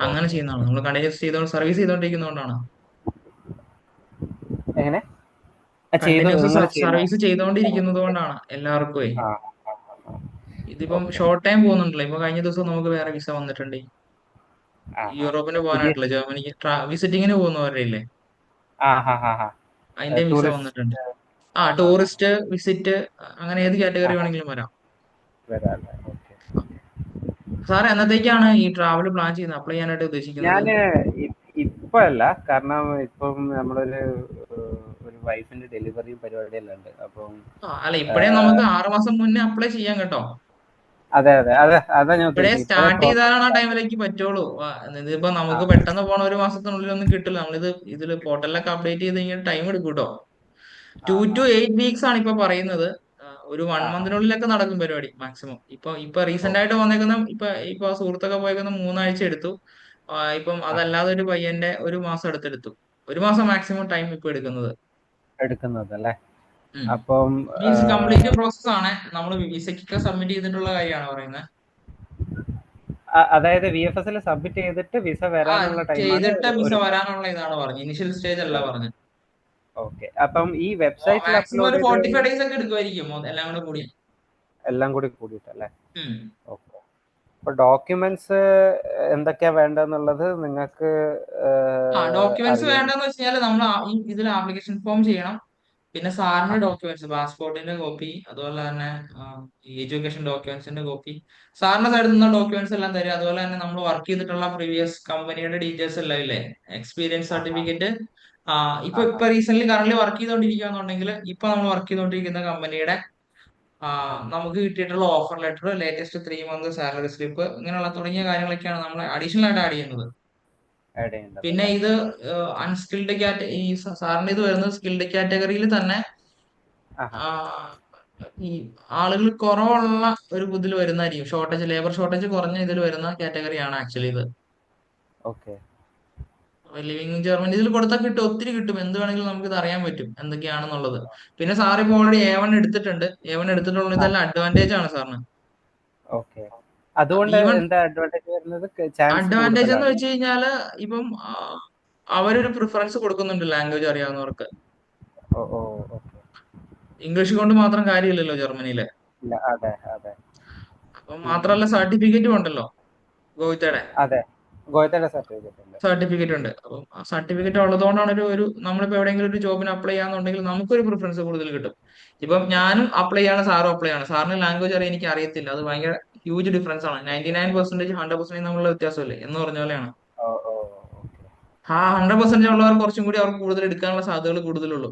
അങ്ങനെ ഓക്കെ. ചെയ്യുന്നതാണ്, നമ്മൾ കണ്ടിന്യൂസ് സർവീസ് ചെയ്തുകൊണ്ടിരിക്കുന്നതുകൊണ്ടാണ്. എങ്ങനെ ചെയ്തു കണ്ടിന്യൂസ് നിങ്ങൾ ചെയ്യുന്ന? സർവീസ് ചെയ്തുകൊണ്ടിരിക്കുന്നത് കൊണ്ടാണ് എല്ലാവർക്കും. ആ. ഇതിപ്പം ഓക്കെ. Short time പോകുന്നുണ്ടല്ലോ. ഇപ്പൊ കഴിഞ്ഞ ദിവസം നമുക്ക് വേറെ വിസ വന്നിട്ടുണ്ട്, ആ ആ യൂറോപ്പിന് പുതിയ. പോകാനായിട്ടുള്ള, ജർമ്മനിക്ക് വിസിറ്റിങ്ങിന് പോകുന്നവരുടെ ഇല്ലേ, ആ ഹാ ഹാ ഹാ അതിന്റെ വിസ ടൂറിസ്റ്റ്. വന്നിട്ടുണ്ട്. ആ ഹാ ഹാ ടൂറിസ്റ്റ് വിസിറ്റ്, അങ്ങനെ ഏത് ആ കാറ്റഗറി ഹാ വേണമെങ്കിലും വരാം. വരാല്ലേ? ഓക്കെ. സാർ എന്നത്തേക്കാണ് ഈ ട്രാവൽ പ്ലാൻ ചെയ്യുന്നത്, അപ്ലൈ ചെയ്യാനായിട്ട് ഉദ്ദേശിക്കുന്നത്? ഞാന് ഇപ്പൊ അല്ല, കാരണം ഇപ്പം നമ്മളൊരു ഒരു വൈഫിന്റെ ഡെലിവറിയും പരിപാടിയെല്ലാം ഉണ്ട്, അപ്പം. അല്ല, ഇപ്പോഴേ നമുക്ക് 6 മാസം മുന്നേ അപ്ലൈ ചെയ്യാം കേട്ടോ. അതെ അതെ അതെ, അതാ ഞാൻ ഇപ്പോഴേ ഉദ്ദേശിച്ചത്, ഇപ്പഴേ സ്റ്റാർട്ട് ചെയ്താലാണ് ആ ടൈമിലേക്ക് പറ്റുള്ളൂ. ഇതിപ്പോ ആ നമുക്ക് പെട്ടെന്ന് പോണ 1 മാസത്തിനുള്ളിൽ ഒന്നും കിട്ടില്ല. ഇതില് പോർട്ടലിലൊക്കെ അപ്ഡേറ്റ് ചെയ്ത് കഴിഞ്ഞാൽ ടൈം എടുക്കും കേട്ടോ. ആ 2 to 8 weeks ആണ് ഇപ്പൊ പറയുന്നത്. ഒരു വൺ ആ ആ മന്തിനുള്ളിലൊക്കെ നടക്കും പരിപാടി മാക്സിമം. ഇപ്പൊ റീസെന്റ് ഓക്കെ. ആയിട്ട് വന്നേക്കുന്ന, ഇപ്പൊ സുഹൃത്തൊക്കെ പോയേക്കുന്ന 3 ആഴ്ച എടുത്തു. ഇപ്പം ആ അതല്ലാതെ ഒരു പയ്യന്റെ 1 മാസം എടുത്തെടുത്തു. 1 മാസം മാക്സിമം ടൈം ഇപ്പൊ എടുക്കുന്നത്. എടുക്കുന്നതല്ലേ? അപ്പം മീൻസ് കംപ്ലീറ്റ് പ്രോസസ് ആണ്. നമ്മൾ വിസയ്ക്കൊക്കെ സബ്മിറ്റ് ചെയ്തിട്ടുള്ള കാര്യമാണ് പറയുന്നത്. അതായത് VFS സബ്മിറ്റ് ചെയ്തിട്ട് വിസ വരാനുള്ള ടൈമാണ് ചെയ്തിട്ട് വിസ ഒരു. വരാനുള്ള ഇതാണ് പറഞ്ഞത്, ഇനിഷ്യൽ സ്റ്റേജ് അല്ല പറഞ്ഞത്. ഓക്കെ. അപ്പം ഈ വെബ്സൈറ്റിൽ മാക്സിമം അപ്ലോഡ് ഒരു ചെയ്ത് 45 days ഒക്കെ എടുക്കുമായിരിക്കും എല്ലാം കൂടെ കൂടി. എല്ലാം കൂടി കൂടിയിട്ടല്ലേ? ഉം. ഓക്കെ. അപ്പൊ ഡോക്യുമെന്റ്സ് എന്തൊക്കെയാ വേണ്ടെന്നുള്ളത് നിങ്ങൾക്ക് ഡോക്യുമെന്റ്സ് അറിയാം. വേണ്ടെന്ന് വെച്ച് കഴിഞ്ഞാൽ നമ്മൾ ഇതിൽ ആപ്ലിക്കേഷൻ ഫോം ചെയ്യണം. പിന്നെ ആ സാറിന്റെ ഡോക്യുമെന്റ്സ്, പാസ്പോർട്ടിന്റെ കോപ്പി, അതുപോലെ തന്നെ എഡ്യൂക്കേഷൻ ഡോക്യുമെന്റ്സിന്റെ കോപ്പി, സാറിന്റെ സൈഡിൽ നിന്ന ഡോക്യുമെന്റ്സ് എല്ലാം തരിക. അതുപോലെ തന്നെ നമ്മൾ വർക്ക് ചെയ്തിട്ടുള്ള പ്രീവിയസ് കമ്പനിയുടെ ഡീറ്റെയിൽസ് എല്ലാം ഇല്ലേ, എക്സ്പീരിയൻസ് ആ ആ സർട്ടിഫിക്കറ്റ്. ആ ഇപ്പൊ റീസെന്റ് കറന്റ് വർക്ക് ചെയ്തുകൊണ്ടിരിക്കുകയാണെന്നുണ്ടെങ്കിൽ ഇപ്പൊ നമ്മൾ വർക്ക് ചെയ്തുകൊണ്ടിരിക്കുന്ന കമ്പനിയുടെ ആ നമുക്ക് കിട്ടിയിട്ടുള്ള offer letter, latest 3 month salary slip, ഇങ്ങനെയുള്ള തുടങ്ങിയ കാര്യങ്ങളൊക്കെയാണ് നമ്മൾ അഡീഷണൽ ആയിട്ട് ആഡ് ചെയ്യുന്നത്. ആഡ് പിന്നെ ചെയ്യേണ്ടതല്ലേ? ഇത് അൺസ്കിൽഡ് ഈ സാറിന്റെ ഇത് വരുന്നത് സ്കിൽഡ് കാറ്റഗറിയിൽ തന്നെ. ആഹാ. ആ, ഈ ആളുകൾ കുറവുള്ള ഒരു ഇതിൽ വരുന്നതായിരിക്കും, ലേബർ ഷോർട്ടേജ് കുറഞ്ഞ ഇതിൽ വരുന്ന കാറ്റഗറിയാണ് ആക്ച്വലി ഇത്. ഓക്കെ. ലിവിങ് ജർമ്മനി ഇതിൽ കൊടുത്താൽ കിട്ടും, ഒത്തിരി കിട്ടും. എന്ത് വേണമെങ്കിലും നമുക്ക് ഇത് അറിയാൻ പറ്റും എന്തൊക്കെയാണെന്നുള്ളത്. പിന്നെ സാർ ഇപ്പോൾ ഓൾറെഡി A1 എടുത്തിട്ടുണ്ട്. A1 എടുത്തിട്ടുള്ള ആ ഇതെല്ലാം അഡ്വാൻറ്റേജ് ആണ് സാറിന്. ഓക്കെ. അതുകൊണ്ട് B1 എന്താ അഡ്വാൻറ്റേജ് വരുന്നത്? ചാൻസ് അഡ്വാൻറ്റേജ് എന്ന് കൂടുതലാണ്. വെച്ച് കഴിഞ്ഞാല് ഇപ്പം അവരൊരു പ്രിഫറൻസ് കൊടുക്കുന്നുണ്ട് ലാംഗ്വേജ് അറിയാവുന്നവർക്ക്. ഓ ഓ. ഓക്കെ. ഇംഗ്ലീഷ് കൊണ്ട് മാത്രം കാര്യമില്ലല്ലോ ജർമ്മനിയില്. ഇല്ല, അതെ അതെ. അപ്പം ഉം, ഉം. മാത്രമല്ല സർട്ടിഫിക്കറ്റും ഉണ്ടല്ലോ, ഗോവിത്തയുടെ അതെ, ഗോയത്തയുടെ സർട്ടിഫിക്കറ്റ് ഉണ്ട്. സർട്ടിഫിക്കറ്റ് ഉണ്ട്. അപ്പം ആ സർട്ടിഫിക്കറ്റ് ഉള്ളതുകൊണ്ടാണ് നമ്മളിപ്പോ എവിടെയെങ്കിലും ഒരു ജോബിന് അപ്ലൈ ചെയ്യാന്നുണ്ടെങ്കിൽ നമുക്കൊരു പ്രിഫറൻസ് കൂടുതൽ കിട്ടും. ഇപ്പം ഞാനും അപ്ലൈ ചെയ്യാണ്, സാറും അപ്ലൈ ആണ്. സാറിന് ലാംഗ്വേജ് അറിയാൻ എനിക്ക് അറിയത്തില്ല, അത് ഭയങ്കര ഹ്യൂജ് ഡിഫറൻസ് ആണ്. 99% 100% തമ്മിലുള്ള വ്യത്യാസമല്ലേ എന്ന് പറഞ്ഞ പോലെയാണ്. ഓ ഓ. ഓക്കെ. 100% ഉള്ളവർ കുറച്ചും കൂടി അവർക്ക് കൂടുതൽ എടുക്കാനുള്ള സാധ്യതകൾ കൂടുതലുള്ളൂ.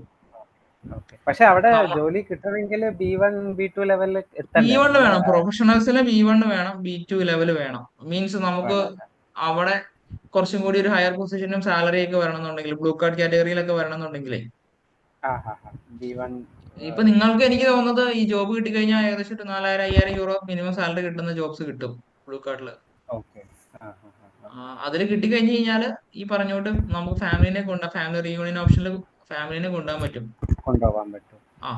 ഓക്കെ. പക്ഷെ അവിടെ നമ്മ ജോലി കിട്ടണമെങ്കിൽ B1 B2 ലെവലിൽ ബി എത്തണ്ടേ വൺ നമ്മള്? വേണം, പ്രൊഫഷണൽസിന് B1 വേണം, B2 ലെവൽ വേണം. മീൻസ് നമുക്ക് വേണം. അവിടെ കുറച്ചും കൂടി ഒരു ഹയർ പൊസിഷനും സാലറി ഒക്കെ വരണമെന്നുണ്ടെങ്കിൽ, ബ്ലൂ കാർഡ് കാറ്റഗറിയിലൊക്കെ വരണമെന്നുണ്ടെങ്കിലേ. ആ ഹാ ഹാ. B1. ഇപ്പൊ നിങ്ങൾക്ക്, എനിക്ക് തോന്നുന്നത് ഈ ജോബ് കിട്ടിക്കഴിഞ്ഞാൽ ഏകദേശം ഒരു 4000-5000 യൂറോ മിനിമം സാലറി കിട്ടുന്ന ജോബ്സ് കിട്ടും ബ്ലൂ കാർഡില്. ഓക്കെ. ആ ഹാ ഹാ. അതിൽ കിട്ടിക്കഴിഞ്ഞ് കഴിഞ്ഞാൽ ഈ പറഞ്ഞോട്ട് നമുക്ക് ഫാമിലി റീയൂണിയൻ ഓപ്ഷനിൽ ഫാമിലിനെ കൊണ്ടുപോകാൻ പറ്റും. കൊണ്ടുപോകാൻ പറ്റും. ആ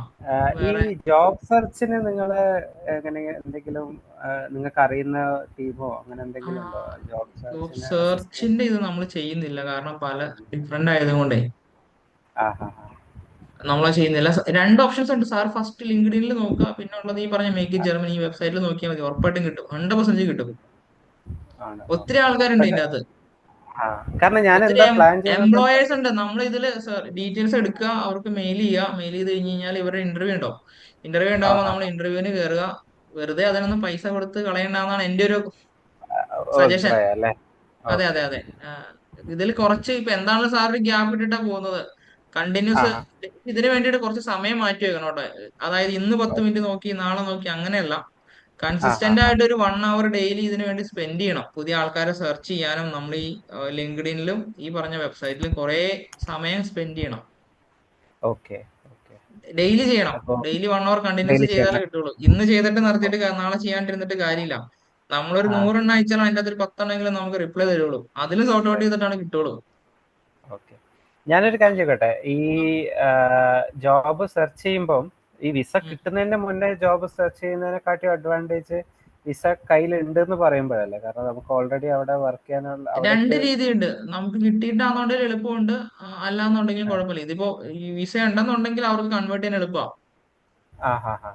ഈ വേറെ ജോബ് സെർച്ചിന് നിങ്ങൾ എങ്ങനെ എന്തെങ്കിലും നിങ്ങൾക്ക് അറിയുന്ന ടീമോ അങ്ങനെ എന്തെങ്കിലും ഉണ്ടോ ജോബ് ജോബ് സെർച്ചിന് അസിസ്റ്റ് ചെയ്യാൻ? സെർച്ചിന്റെ ഇത് നമ്മൾ ചെയ്യുന്നില്ല, കാരണം പല ഡിഫറെന്റ് ആയതുകൊണ്ടേ ആ ഹാ ഹാ. നമ്മളെ ചെയ്യുന്നില്ല. 2 ഓപ്ഷൻസ് ഉണ്ട് സാർ. ഫസ്റ്റ് ലിങ്ക്ഡിനിൽ നോക്കുക, പിന്നെ ഉള്ളത് ഈ പറഞ്ഞ മേക്ക് ഇൻ ജർമ്മനി ഈ വെബ്സൈറ്റിൽ നോക്കിയാൽ മതി, ഉറപ്പായിട്ടും കിട്ടും, 100% കിട്ടും. ആണ്. ഒത്തിരി ഓക്കെ. ആൾക്കാരുണ്ട് ഇതിന്റെ അകത്ത്, ആ, കാരണം ഞാൻ ഒത്തിരി എന്താ പ്ലാൻ ചെയ്യുന്നത്? എംപ്ലോയേഴ്സ് ഉണ്ട്. നമ്മൾ ഇതിൽ ഡീറ്റെയിൽസ് എടുക്കുക, അവർക്ക് മെയിൽ ചെയ്യുക, മെയിൽ ചെയ്ത് കഴിഞ്ഞ് കഴിഞ്ഞാൽ ഇവരുടെ ഇന്റർവ്യൂ ഉണ്ടാവും. ഇന്റർവ്യൂ ആ ഉണ്ടാകുമ്പോൾ ഹാ നമ്മൾ ഹാ. ഇന്റർവ്യൂവിന് കയറുക. വെറുതെ അതിനൊന്നും പൈസ കൊടുത്ത് കളയണ്ടെന്നാണ് എന്റെ ഒരു ഓ, സജഷൻ. അഭിപ്രായം അല്ലേ? അതെ ഓക്കെ. അതെ അതെ. ഇതിൽ കുറച്ച് ഇപ്പൊ എന്താണ് സാർ ഒരു ഗ്യാപ്പ് ഇട്ടിട്ടാ പോകുന്നത്, ആ കണ്ടിന്യൂസ് ഹാ. ഇതിനു വേണ്ടിയിട്ട് കുറച്ച് സമയം മാറ്റി വെക്കണം കേട്ടോ. അതായത് ഇന്ന് 10 മിനിറ്റ് നോക്കി നാളെ നോക്കി അങ്ങനെയല്ല. ആ ഹാ കൺസിസ്റ്റന്റ് ഹാ. ആയിട്ട് ഒരു 1 hour ഡെയിലി ഇതിനു വേണ്ടി സ്പെൻഡ് ചെയ്യണം. പുതിയ ആൾക്കാരെ സെർച്ച് ചെയ്യാനും നമ്മൾ ഈ ലിങ്ക്ഡിനിലും ഈ പറഞ്ഞ വെബ്സൈറ്റിലും കുറെ സമയം സ്പെൻഡ് ചെയ്യണം. Okay okay. ഡെയിലി ചെയ്യണം. അപ്പോൾ ഡെയിലി 1 hour കണ്ടിന്യൂസ് ഡെയിലി ചെയ്താലേ ചെയ്യണം. കിട്ടുള്ളൂ. ഇന്ന് ചെയ്തിട്ട് നിർത്തിയിട്ട് നാളെ ചെയ്യാണ്ടിരുന്നിട്ട് കാര്യമില്ല. നമ്മളൊരു ആ 100 എണ്ണം അയച്ചാൽ അതിൻ്റെ അകത്ത് ഒരു 10 എണ്ണമെങ്കിലും നമുക്ക് റിപ്ലൈ തരുള്ളൂ. അതിൽ സോർട്ട് ഔട്ട് ചെയ്തിട്ടാണ് കിട്ടുള്ളൂ. ഓക്കെ. ഞാനൊരു കാര്യം ചോദിക്കട്ടെ, ഈ ജോബ് സെർച്ച് ചെയ്യുമ്പം ഈ വിസ ഉം. കിട്ടുന്നതിന്റെ മുന്നേ ജോബ് സെർച്ച് ചെയ്യുന്നതിനെക്കാട്ടി അഡ്വാൻറ്റേജ് വിസ കയ്യിലുണ്ട് എന്ന് പറയുമ്പോഴല്ലേ? കാരണം നമുക്ക് ഓൾറെഡി അവിടെ വർക്ക് ചെയ്യാനുള്ള രണ്ട് അവിടേക്ക്. രീതിയുണ്ട്. നമുക്ക് കിട്ടിയിട്ടാണെന്നുണ്ടെങ്കിൽ എളുപ്പമുണ്ട്, അല്ലാന്നുണ്ടെങ്കിലും കുഴപ്പമില്ല. ഇതിപ്പോ ഈ വിസ ഉണ്ടെന്നുണ്ടെങ്കിൽ അവർക്ക് കൺവേർട്ട് ചെയ്യാൻ എളുപ്പമാണ്. ആ ഹാ ഹാ.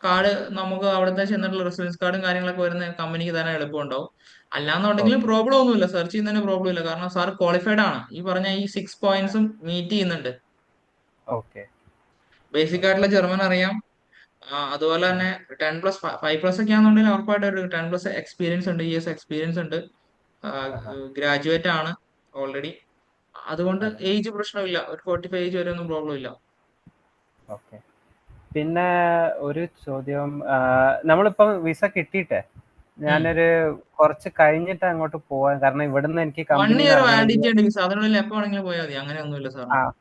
കാർഡ് നമുക്ക് അവിടുത്തെ ചെന്നിട്ടുള്ള റെസിഡൻസ് കാർഡും കാര്യങ്ങളൊക്കെ വരുന്ന കമ്പനിക്ക് തന്നെ എളുപ്പമുണ്ടാവും. അല്ലാന്നുണ്ടെങ്കിലും ഓക്കെ പ്രോബ്ലം ഒന്നുമില്ല, സെർച്ച് ചെയ്യുന്നതിന് പ്രോബ്ലം ഇല്ല. കാരണം സാർ ക്വാളിഫൈഡ് ആണ്, ഈ പറഞ്ഞ ഈ 6 പോയിന്റ്സും മീറ്റ് ചെയ്യുന്നുണ്ട്. Okay basic okay. ആയിട്ടുള്ള ജർമ്മൻ അറിയാം. അതുപോലെ തന്നെ 10+5+ ഒക്കെ ആണെന്നുണ്ടെങ്കിൽ ഉറപ്പായിട്ട് ഒരു 10+ എക്സ്പീരിയൻസ് ഉണ്ട്, ഇയേഴ്സ് എക്സ്പീരിയൻസ് ഉണ്ട്. ആഹാ. ഗ്രാജുവേറ്റ് ആണ് ഓൾറെഡി. അതുകൊണ്ട് അതെ. ഏജ് പ്രശ്നമില്ല. ഒരു 45 ഏജ് വരെ ഒന്നും പ്രോബ്ലം ഇല്ല. ഓക്കെ. പിന്നെ ഒരു ചോദ്യം, നമ്മളിപ്പം വിസ കിട്ടിയിട്ടേ ഉം. ഞാനൊരു കുറച്ച് കഴിഞ്ഞിട്ട് അങ്ങോട്ട് പോവാൻ, കാരണം ഇവിടുന്ന് എനിക്ക് 1 കമ്പനിയിൽ ഇയർ ഇറങ്ങണമെങ്കിൽ. വാലിഡിറ്റി ഉണ്ട് വിസ. അതിനുള്ളിൽ എപ്പോ വേണമെങ്കിലും പോയാൽ മതി. അങ്ങനെയൊന്നുമില്ല ആ സാറിന്.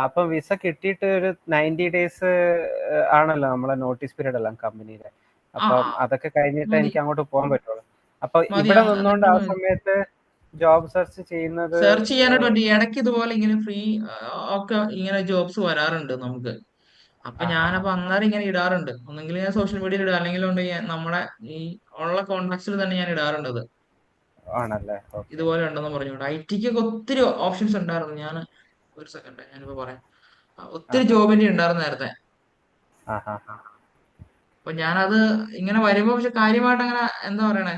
അപ്പം വിസ കിട്ടിയിട്ട് ഒരു 90 ഡേയ്സ് ആണല്ലോ നമ്മളെ നോട്ടീസ് പീരീഡ് എല്ലാം കമ്പനിയിലെ. ആ അപ്പം ആ, അതൊക്കെ കഴിഞ്ഞിട്ട് മതി എനിക്ക് അങ്ങോട്ട് പോകാൻ പറ്റുള്ളൂ. അപ്പൊ മതി. ഇവിടെ നിന്നുകൊണ്ട് അതൊക്കെ ആ മതി. സമയത്ത് ജോബ് സെർച്ച് ചെയ്യുന്നത്. സെർച്ച് ചെയ്യാനായിട്ട് പറ്റും. ഇടയ്ക്ക് ഇതുപോലെ ഇങ്ങനെ ഫ്രീ ഒക്കെ ഇങ്ങനെ ജോബ്സ് വരാറുണ്ട് നമുക്ക്. അപ്പൊ ആഹാ. ഞാനപ്പോ അന്നേരം ഇങ്ങനെ ഇടാറുണ്ട്. ഒന്നെങ്കിൽ ഞാൻ സോഷ്യൽ മീഡിയയിൽ ഇടുക, അല്ലെങ്കിൽ നമ്മുടെ ഈ ഉള്ള കോൺടാക്ട്സിൽ തന്നെ ഞാൻ ഇടാറുണ്ട് അത്. ആണല്ലേ? ഓക്കെ. ഇതുപോലെ ഉണ്ടെന്ന് പറഞ്ഞുകൊണ്ട് ഐ ടിക്കൊക്കെ ഒത്തിരി ഓപ്ഷൻസ് ഉണ്ടായിരുന്നു. ഒരു സെക്കൻഡ് ഞാനിപ്പോ പറയാം. ഒത്തിരി ആഹാ ജോബിന്റെ ഉണ്ടായിരുന്നു നേരത്തെ. ആഹാ. അപ്പൊ ഞാനത് ഇങ്ങനെ വരുമ്പോ, പക്ഷെ കാര്യമായിട്ട് അങ്ങനെ എന്താ പറയണേ,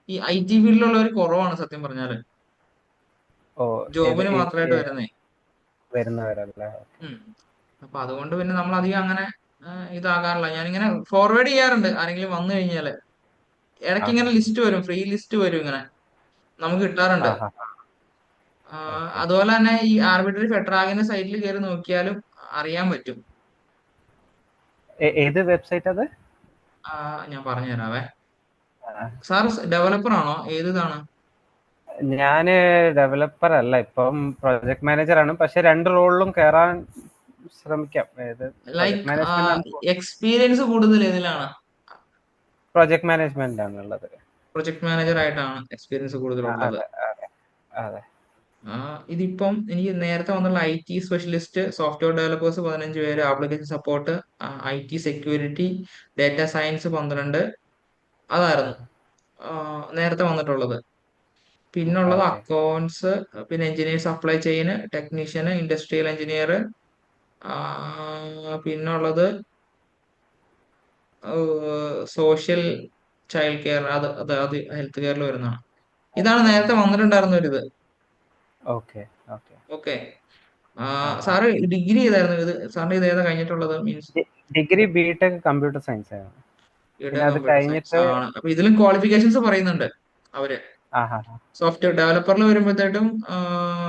ഈ ഐ ടി ഫീൽഡിലുള്ളവർ കുറവാണ് സത്യം പറഞ്ഞാല്. ഓ. ഏത് ജോബിന് മാത്രമായിട്ട് വരുന്നേ. വരുന്നവരല്ലേ? ഉം. അപ്പൊ അതുകൊണ്ട് പിന്നെ നമ്മൾ അധികം അങ്ങനെ ഇതാകാറില്ല. ഞാനിങ്ങനെ ഫോർവേഡ് ചെയ്യാറുണ്ട് ആരെങ്കിലും വന്നു കഴിഞ്ഞാല്. ഇടയ്ക്ക് ആഹാ ഇങ്ങനെ ലിസ്റ്റ് വരും, ഫ്രീ ലിസ്റ്റ് വരും, ഇങ്ങനെ നമുക്ക് കിട്ടാറുണ്ട്. ആഹാ. ഓക്കെ. അതുപോലെ തന്നെ ഈ ആർബിട്രറി ഫെഡറാഗിന്റെ സൈറ്റിൽ കയറി നോക്കിയാലും അറിയാൻ പറ്റും. ഏത് വെബ്സൈറ്റ് അത്? ആ, ഞാൻ പറഞ്ഞു തരാവേ. ആ, സാർ ഡെവലപ്പർ ആണോ? ഏത് ഇതാണ്? ഞാന് ഡെവലപ്പർ അല്ല, ഇപ്പം പ്രൊജക്ട് മാനേജർ ആണ്. പക്ഷെ രണ്ട് റോളിലും കയറാൻ ശ്രമിക്കാം. ഏത്? പ്രൊജക്ട് ലൈക്ക് മാനേജ്മെന്റ് ആണ്. എക്സ്പീരിയൻസ് കൂടുതൽ ഏതിലാണ്? പ്രൊജക്ട് മാനേജ്മെന്റ് ആണുള്ളത്. പ്രൊജക്ട് മാനേജർ ആയിട്ടാണ് എക്സ്പീരിയൻസ് കൂടുതലുള്ളത്. അതെ അതെ അതെ. ഇതിപ്പം എനിക്ക് നേരത്തെ വന്നുള്ള I T specialist, software developers 15 പേര്, application support, I T security, data science 12, അതായിരുന്നു നേരത്തെ വന്നിട്ടുള്ളത്. പിന്നുള്ളത് ഓക്കെ. അക്കൗണ്ട്സ്, പിന്നെ engineer, supply chain technician, industrial engineer, പിന്നുള്ളത് സോഷ്യൽ ചൈൽഡ് കെയർ, അത് ഹെൽത്ത് കെയറിൽ വരുന്നതാണ്. ഇതാണ് നേരത്തെ വന്നിട്ടുണ്ടായിരുന്ന ഒരു ഇത്. Okay okay. ഓക്കെ. ആഹാ. സാറ് ഡിഗ്രി ചെയ്തായിരുന്നു. ഇത് സാറിന്റെ ഇത് ഏതാ കഴിഞ്ഞിട്ടുള്ളത്? Means degree B Tech computer science ആണ്. പിന്നെ അത് കമ്പ്യൂട്ടർ സയൻസ് കഴിഞ്ഞിട്ട്. ആണ്. അപ്പൊ ഇതിലും ക്വാളിഫിക്കേഷൻസ് പറയുന്നുണ്ട് അവര്. ആഹാ. സോഫ്റ്റ്വെയർ ഡെവലപ്പറിൽ വരുമ്പോഴത്തേക്കും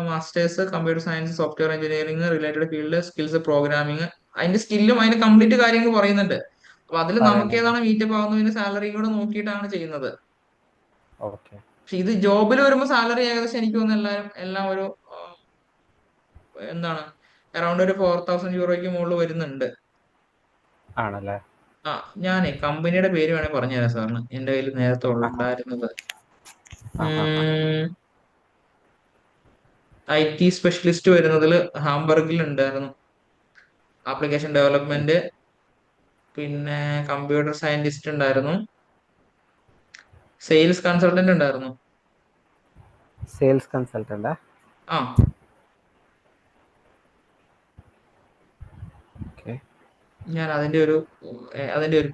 masters computer science, software engineering related field skills, programming, അതിന്റെ സ്കില്ലും അതിന്റെ കംപ്ലീറ്റ് കാര്യങ്ങൾ പറയുന്നുണ്ട്. അപ്പൊ അതിൽ നമുക്ക് പറയുന്നുണ്ട്. ഏതാണ് മീറ്റപ്പ് ആവുന്നതിന് സാലറി കൂടെ നോക്കിയിട്ടാണ് ചെയ്യുന്നത്. ഓക്കെ. പക്ഷെ ഇത് ജോബിൽ വരുമ്പോൾ സാലറി ഏകദേശം എനിക്ക് തോന്നുന്നു എല്ലാം ഒരു എന്താണ് അറൗണ്ട് ഒരു 4000 യൂറോയ്ക്ക് മുകളിൽ വരുന്നുണ്ട്. ആണല്ലേ? ആ, ഞാനേ കമ്പനിയുടെ പേര് വേണേൽ പറഞ്ഞുതരാം സാറിന്. എന്റെ കയ്യിൽ നേരത്തെ ആഹാ ഉണ്ടായിരുന്നത് ആഹാ. ഐ ടി സ്പെഷ്യലിസ്റ്റ് വരുന്നതിൽ ഹാംബർഗിൽ ഉണ്ടായിരുന്നു. ആപ്ലിക്കേഷൻ ഡെവലപ്മെന്റ്, പിന്നെ കമ്പ്യൂട്ടർ സയന്റിസ്റ്റ് ഉണ്ടായിരുന്നു, സെയിൽസ് കൺസൾട്ടന്റ് ഉണ്ടായിരുന്നു. സെയിൽസ് കൺസൾട്ടന്റാ? ആ, ഓക്കെ. ഞാൻ അതിന്റെ ഒരു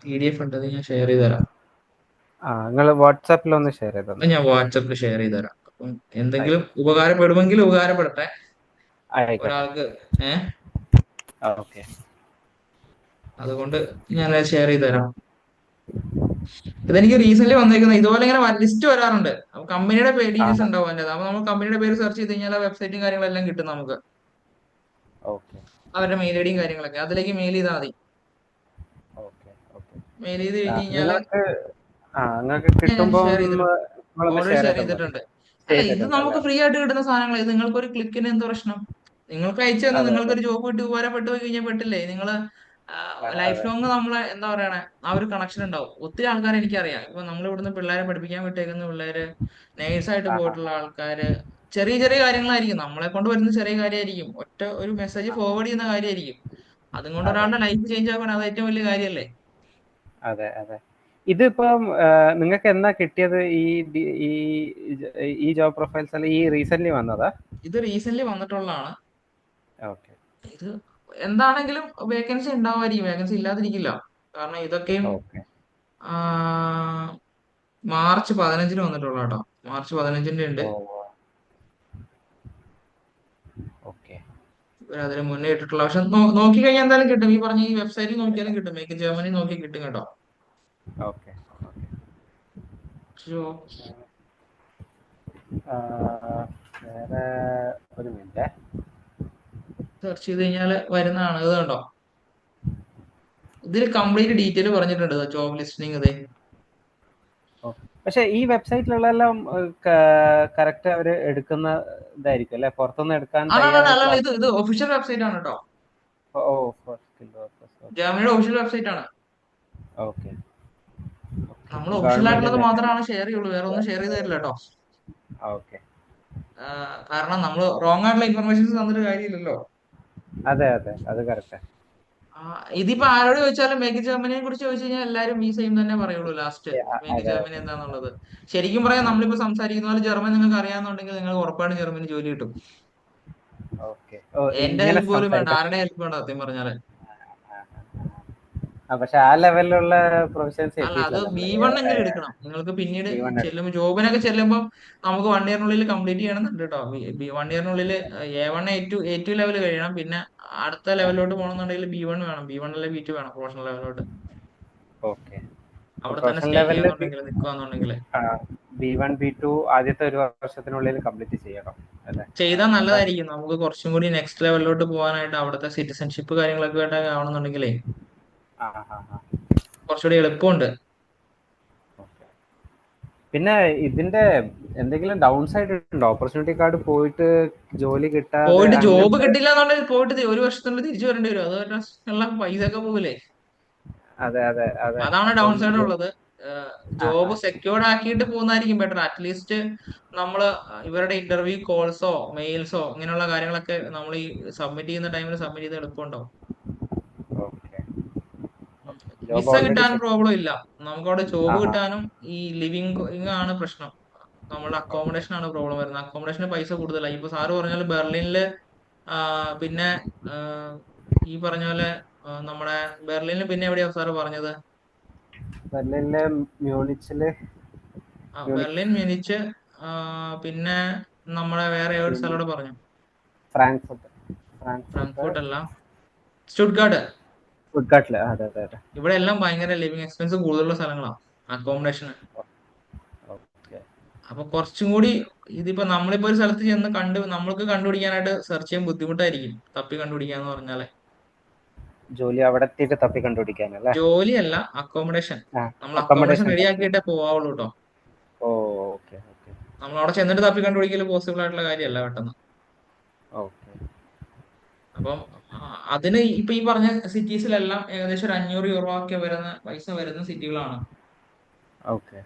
PDF ഉണ്ട്, അത് ഞാൻ ഷെയർ ചെയ്ത് തരാം. നിങ്ങൾ വാട്സാപ്പിൽ ഒന്ന് ഷെയർ ചെയ്ത് അത് തന്നെ. ഞാൻ വാട്സപ്പിൽ ഷെയർ ചെയ്ത് തരാം. അപ്പം എന്തെങ്കിലും ആയിക്കോട്ടെ. ഉപകാരപ്പെടുമെങ്കിൽ ഉപകാരപ്പെടട്ടെ ആയിക്കോട്ടെ. ഒരാൾക്ക്. ഏഹ് ഓക്കെ. അതുകൊണ്ട് ഞാൻ ഷെയർ ചെയ്ത് തരാം. ഇതെനിക്ക് റീസെന്റ് വന്നേക്കുന്ന ഇതുപോലെ ഇങ്ങനെ ലിസ്റ്റ് വരാറുണ്ട്. കമ്പനിയുടെ ഡീറ്റെയിൽസ് ആഹാ. ഉണ്ടാവും അതിന്റെ. അപ്പൊ നമ്മൾ കമ്പനിയുടെ പേര് സെർച്ച് ചെയ്ത് കഴിഞ്ഞാൽ വെബ്സൈറ്റും കാര്യങ്ങളെല്ലാം കിട്ടും നമുക്ക്. ഓക്കെ അവരുടെ മെയിൽ ഐഡിയും കാര്യങ്ങളൊക്കെ അതിലേക്ക് മെയിൽ ചെയ്താൽ മതി. Okay okay. മെയിൽ ചെയ്ത് കഴിഞ്ഞ് കഴിഞ്ഞാല് നിങ്ങൾക്ക് നിങ്ങൾക്ക് ഞാൻ കിട്ടുമ്പം ഷെയർ ചെയ്തിട്ടുണ്ട്, നിങ്ങളൊന്ന് ഓൾറെഡി ഷെയർ ഷെയർ ചെയ്താൽ മതി. ചെയ്തിട്ടുണ്ട്. അല്ല, ഇത് ചെയ്തിട്ടുണ്ടല്ലേ? നമുക്ക് ഫ്രീ ആയിട്ട് കിട്ടുന്ന സാധനങ്ങൾ, ഇത് നിങ്ങൾക്ക് ഒരു ക്ലിക്കിന് എന്ത് പ്രശ്നം? നിങ്ങൾക്ക് അയച്ചു തന്നെ, അതെ അതെ നിങ്ങൾക്കൊരു ജോബ് കിട്ടി ഉപകാരപ്പെട്ടു പോയി കഴിഞ്ഞാൽ പെട്ടില്ലേ നിങ്ങൾ. ലൈഫ് അതെ. ലോങ് നമ്മളെ എന്താ പറയണേ, ആ ഒരു കണക്ഷൻ ഉണ്ടാവും. ഒത്തിരി ആൾക്കാരെ എനിക്കറിയാം. ഇപ്പൊ നമ്മൾ ഇവിടുന്ന് പിള്ളേരെ പഠിപ്പിക്കാൻ വിട്ടേക്കുന്ന പിള്ളേര്, നേഴ്സായിട്ട് ആ പോയിട്ടുള്ള ആൾക്കാര്, ചെറിയ ചെറിയ കാര്യങ്ങളായിരിക്കും, നമ്മളെ കൊണ്ട് വരുന്ന ചെറിയ കാര്യമായിരിക്കും, ഒറ്റ ഒരു മെസ്സേജ് ഫോർവേഡ് ചെയ്യുന്ന കാര്യമായിരിക്കും. അതും കൊണ്ട് അതെ ഒരാളുടെ ലൈഫ് ചേഞ്ച് ആക്കാൻ അത് ഏറ്റവും വലിയ കാര്യമല്ലേ. അതെ അതെ. ഇതിപ്പം നിങ്ങൾക്ക് എന്നാ കിട്ടിയത് ഈ ഈ ജോബ് പ്രൊഫൈൽസ് അല്ല ഈ റീസെന്റ് വന്നതാ? ഇത് റീസെന്റ് വന്നിട്ടുള്ളതാണ്. ഓക്കെ ഇത് എന്താണെങ്കിലും വേക്കൻസി ഉണ്ടാവുമായിരിക്കും, വേക്കൻസി ഇല്ലാതിരിക്കില്ല. കാരണം ഇതൊക്കെയും ഓക്കെ മാർച്ച് 15-ന് വന്നിട്ടുള്ള കേട്ടോ. മാർച്ച് 15-ന്റെ ഉണ്ട്. ഓ ഓക്കെ അതിന് മുന്നേ ഇട്ടിട്ടുള്ള, പക്ഷെ നോക്കി കഴിഞ്ഞാൽ എന്തായാലും കിട്ടും. ഈ പറഞ്ഞ ഈ വെബ്സൈറ്റിൽ നോക്കിയാലും കിട്ടും, മേക്ക് ജർമ്മനി നോക്കി കിട്ടും കേട്ടോ. Okay okay. വേറെ ഒരു മിനിറ്റ്. സെർച്ച് ചെയ്ത് കഴിഞ്ഞാൽ വരുന്നതാണ്. ഇത് കണ്ടോ, ഇതിൽ കംപ്ലീറ്റ് ഡീറ്റെയിൽ പറഞ്ഞിട്ടുണ്ട് ജോബ് ലിസ്റ്റിംഗ്. ഇത് പക്ഷെ ഈ വെബ്സൈറ്റിലുള്ളതെല്ലാം കറക്റ്റ് അവര് എടുക്കുന്ന ഇതായിരിക്കും അല്ലെ? പുറത്തുനിന്ന് എടുക്കാൻ ആണാണ്, തയ്യാറായിട്ടുള്ള അല്ലല്ല, ഇത് ഒഫീഷ്യൽ വെബ്സൈറ്റ് ആണ് കേട്ടോ. ഓ ഫോർ സ്കിൽ വർക്കേഴ്സ്. ഓക്കെ ജർമ്മനിയുടെ ഒഫീഷ്യൽ വെബ്സൈറ്റ് ആണ്. ഓക്കെ. നമ്മൾ ഒഫീഷ്യൽ ആയിട്ടുള്ളത് ഗവൺമെന്റിന്റെ മാത്രമാണ് ഷെയർ ചെയ്യുള്ളൂ, വേറെ ഒന്നും ഷെയർ ചെയ്ത് തരില്ല കേട്ടോ. ഓക്കെ. കാരണം നമ്മൾ റോങ് ആയിട്ടുള്ള ഇൻഫർമേഷൻസ് തന്നിട്ട് കാര്യമില്ലല്ലോ. അതെ അതെ അത് കറക്റ്റ്. ഇതിപ്പോ ആരോട് ചോദിച്ചാലും മേക്ക് ജർമ്മനിയെ കുറിച്ച് ചോദിച്ചു കഴിഞ്ഞാൽ എല്ലാവരും ഈ സെയിം തന്നെ പറയുള്ളൂ ലാസ്റ്റ്. മേക്ക് അതെ ജർമ്മനി എന്താന്നുള്ളത് ശരിക്കും പറയാം, നമ്മളിപ്പോ സംസാരിക്കുന്ന പോലെ ജർമ്മൻ നിങ്ങൾക്ക് അറിയാന്നുണ്ടെങ്കിൽ നിങ്ങൾക്ക് ഉറപ്പായിട്ടും ജർമ്മനി ജോലി കിട്ടും. ഓക്കെ. ഓ എന്റെ ഇങ്ങനെ ഹെൽപ്പ് പോലും വേണ്ട, സംസാരിക്കാം. ആരുടെ ഹെൽപ്പ് വേണ്ട സത്യം പറഞ്ഞാല്. പക്ഷെ ആ ലെവലിലുള്ള പ്രൊഫഷൻസ് അല്ല, അത് എത്തിയിട്ടില്ല ബി നമ്മള്. വൺ എങ്കിലും എടുക്കണം നിങ്ങൾക്ക്. പിന്നീട് B1 ചെല്ലുമ്പോൾ ജോബിനൊക്കെ ചെല്ലുമ്പോൾ നമുക്ക് 1 ഇയറിനുള്ളിൽ കംപ്ലീറ്റ് ചെയ്യണമെന്നുണ്ട് കേട്ടോ. 1 ഇയറിനുള്ളിൽ A1 A2 ലെവൽ കഴിയണം. പിന്നെ അടുത്ത ലെവലിലോട്ട് പോകണമെന്നുണ്ടെങ്കിൽ B1 വേണം, B1 അല്ലെ B2 വേണം, പ്രൊഫഷണൽ ലെവലിലോട്ട്. ഓക്കെ. അവിടെ തന്നെ പ്രൊഫഷണൽ സ്റ്റേ ലെവലില് ചെയ്യുന്നുണ്ടെങ്കിൽ, നിൽക്കുകയെന്നുണ്ടെങ്കിൽ B1 B2 ആദ്യത്തെ ഒരു വർഷത്തിനുള്ളിൽ കംപ്ലീറ്റ് ചെയ്യണം അല്ലെ? ചെയ്താൽ അതാണ്. നല്ലതായിരിക്കും. നമുക്ക് കുറച്ചും കൂടി നെക്സ്റ്റ് ലെവലിലോട്ട് പോകാനായിട്ട്, അവിടുത്തെ സിറ്റിസൺഷിപ്പ് കാര്യങ്ങളൊക്കെ ആയിട്ട് ആവണമെന്നുണ്ടെങ്കിലേ ആ ആ ആ. കുറച്ചുകൂടി എളുപ്പമുണ്ട്. ഓക്കെ. പിന്നെ ഇതിന്റെ എന്തെങ്കിലും ഡൗൺ സൈഡ് ഉണ്ടോ? ഓപ്പർച്യൂണിറ്റി കാർഡ് പോയിട്ട് ജോലി കിട്ടാതെ പോയിട്ട് ജോബ് അങ്ങനത്തെ? കിട്ടില്ല എന്നുണ്ടെങ്കിൽ പോയിട്ട് ഒരു വർഷത്തിനുള്ളിൽ തിരിച്ചു വരേണ്ടി വരും. അത് ഉള്ള പൈസ ഒക്കെ പോകില്ലേ. അതെ അതെ അതെ. അതാണ് ഡൗൺ അപ്പം സൈഡ് ഉള്ളത്. ആ ആ. ജോബ് സെക്യൂർഡ് ആക്കിയിട്ട് പോകുന്നതായിരിക്കും ബെറ്റർ. അറ്റ്ലീസ്റ്റ് നമ്മൾ ഇവരുടെ ഇന്റർവ്യൂ കോൾസോ മെയിൽസോ ഇങ്ങനെയുള്ള കാര്യങ്ങളൊക്കെ നമ്മൾ ഈ സബ്മിറ്റ് ചെയ്യുന്ന ടൈമിൽ സബ്മിറ്റ് ചെയ്ത് എളുപ്പമുണ്ടാവും. ഓക്കെ. ജോബ് വിസ ഓൾറെഡി കിട്ടാൻ സെറ്റ്. പ്രോബ്ലം ഇല്ല. നമുക്ക് അവിടെ ജോബ് ആ ആ. കിട്ടാനും ഈ ലിവിങ് ആണ് പ്രശ്നം. നമ്മുടെ അക്കോമഡേഷൻ ആണ് പ്രോബ്ലം വരുന്നത്. അക്കോമഡേഷന് പൈസ കൂടുതലായി. ഇപ്പൊ സാറ് പറഞ്ഞ പോലെ ബെർലിനില്, പിന്നെ ആ, ഈ പറഞ്ഞ പോലെ നമ്മുടെ ബെർലിനിൽ പിന്നെ എവിടെയാ സാറ് പറഞ്ഞത്? ബെർലിനില്, മ്യൂണിച്ചില്. മ്യൂണിക്, ബെർലിൻ, മ്യൂണിച്ച്, ആ, പിന്നെ നമ്മുടെ വേറെ ഒരു പിന്നെ സ്ഥലം പറഞ്ഞു. ഫ്രാങ്ക്ഫർട്ട്. ഫ്രാങ്ക്ഫർട്ട്, ഫ്രാങ്ക്ഫർട്ട് അല്ല, സ്റ്റുട്ട്ഗാർട്ട്. സ്റ്റുട്ട്ഗാർട്ടില്. അതെ അതെ അതെ. ഇവിടെ എല്ലാം ഭയങ്കര ലിവിങ് എക്സ്പെൻസ് കൂടുതലുള്ള സ്ഥലങ്ങളാണ് അക്കോമഡേഷന്. ഓക്കെ. അപ്പൊ കുറച്ചും കൂടി, ഇതിപ്പോ നമ്മളിപ്പോ ഒരു സ്ഥലത്ത് ചെന്ന് നമ്മൾക്ക് കണ്ടുപിടിക്കാനായിട്ട് സെർച്ച് ചെയ്യാൻ ബുദ്ധിമുട്ടായിരിക്കും, തപ്പി കണ്ടുപിടിക്കാന്ന് പറഞ്ഞാല്. ജോലി അവിടെ എത്തിയിട്ട് തപ്പി കണ്ടുപിടിക്കാനല്ലേ? ജോലിയല്ല, അക്കോമഡേഷൻ. ആ നമ്മൾ അക്കോമഡേഷൻ അക്കോമഡേഷൻ തപ്പി. റെഡിയാക്കിയിട്ടേ പോവാവുള്ളൂ കേട്ടോ. ഓ ഓക്കെ ഓക്കെ നമ്മൾ അവിടെ ചെന്നിട്ട് തപ്പി കണ്ടുപിടിക്കൽ പോസിബിൾ ആയിട്ടുള്ള കാര്യമല്ല പെട്ടെന്ന്. ഓക്കെ അപ്പം അതിന് ഇപ്പൊ ഈ പറഞ്ഞ സിറ്റീസിലെല്ലാം ഏകദേശം ഒരു 500 യൂറോ ഒക്കെ വരുന്ന പൈസ വരുന്ന സിറ്റികളാണ്. ഓക്കെ.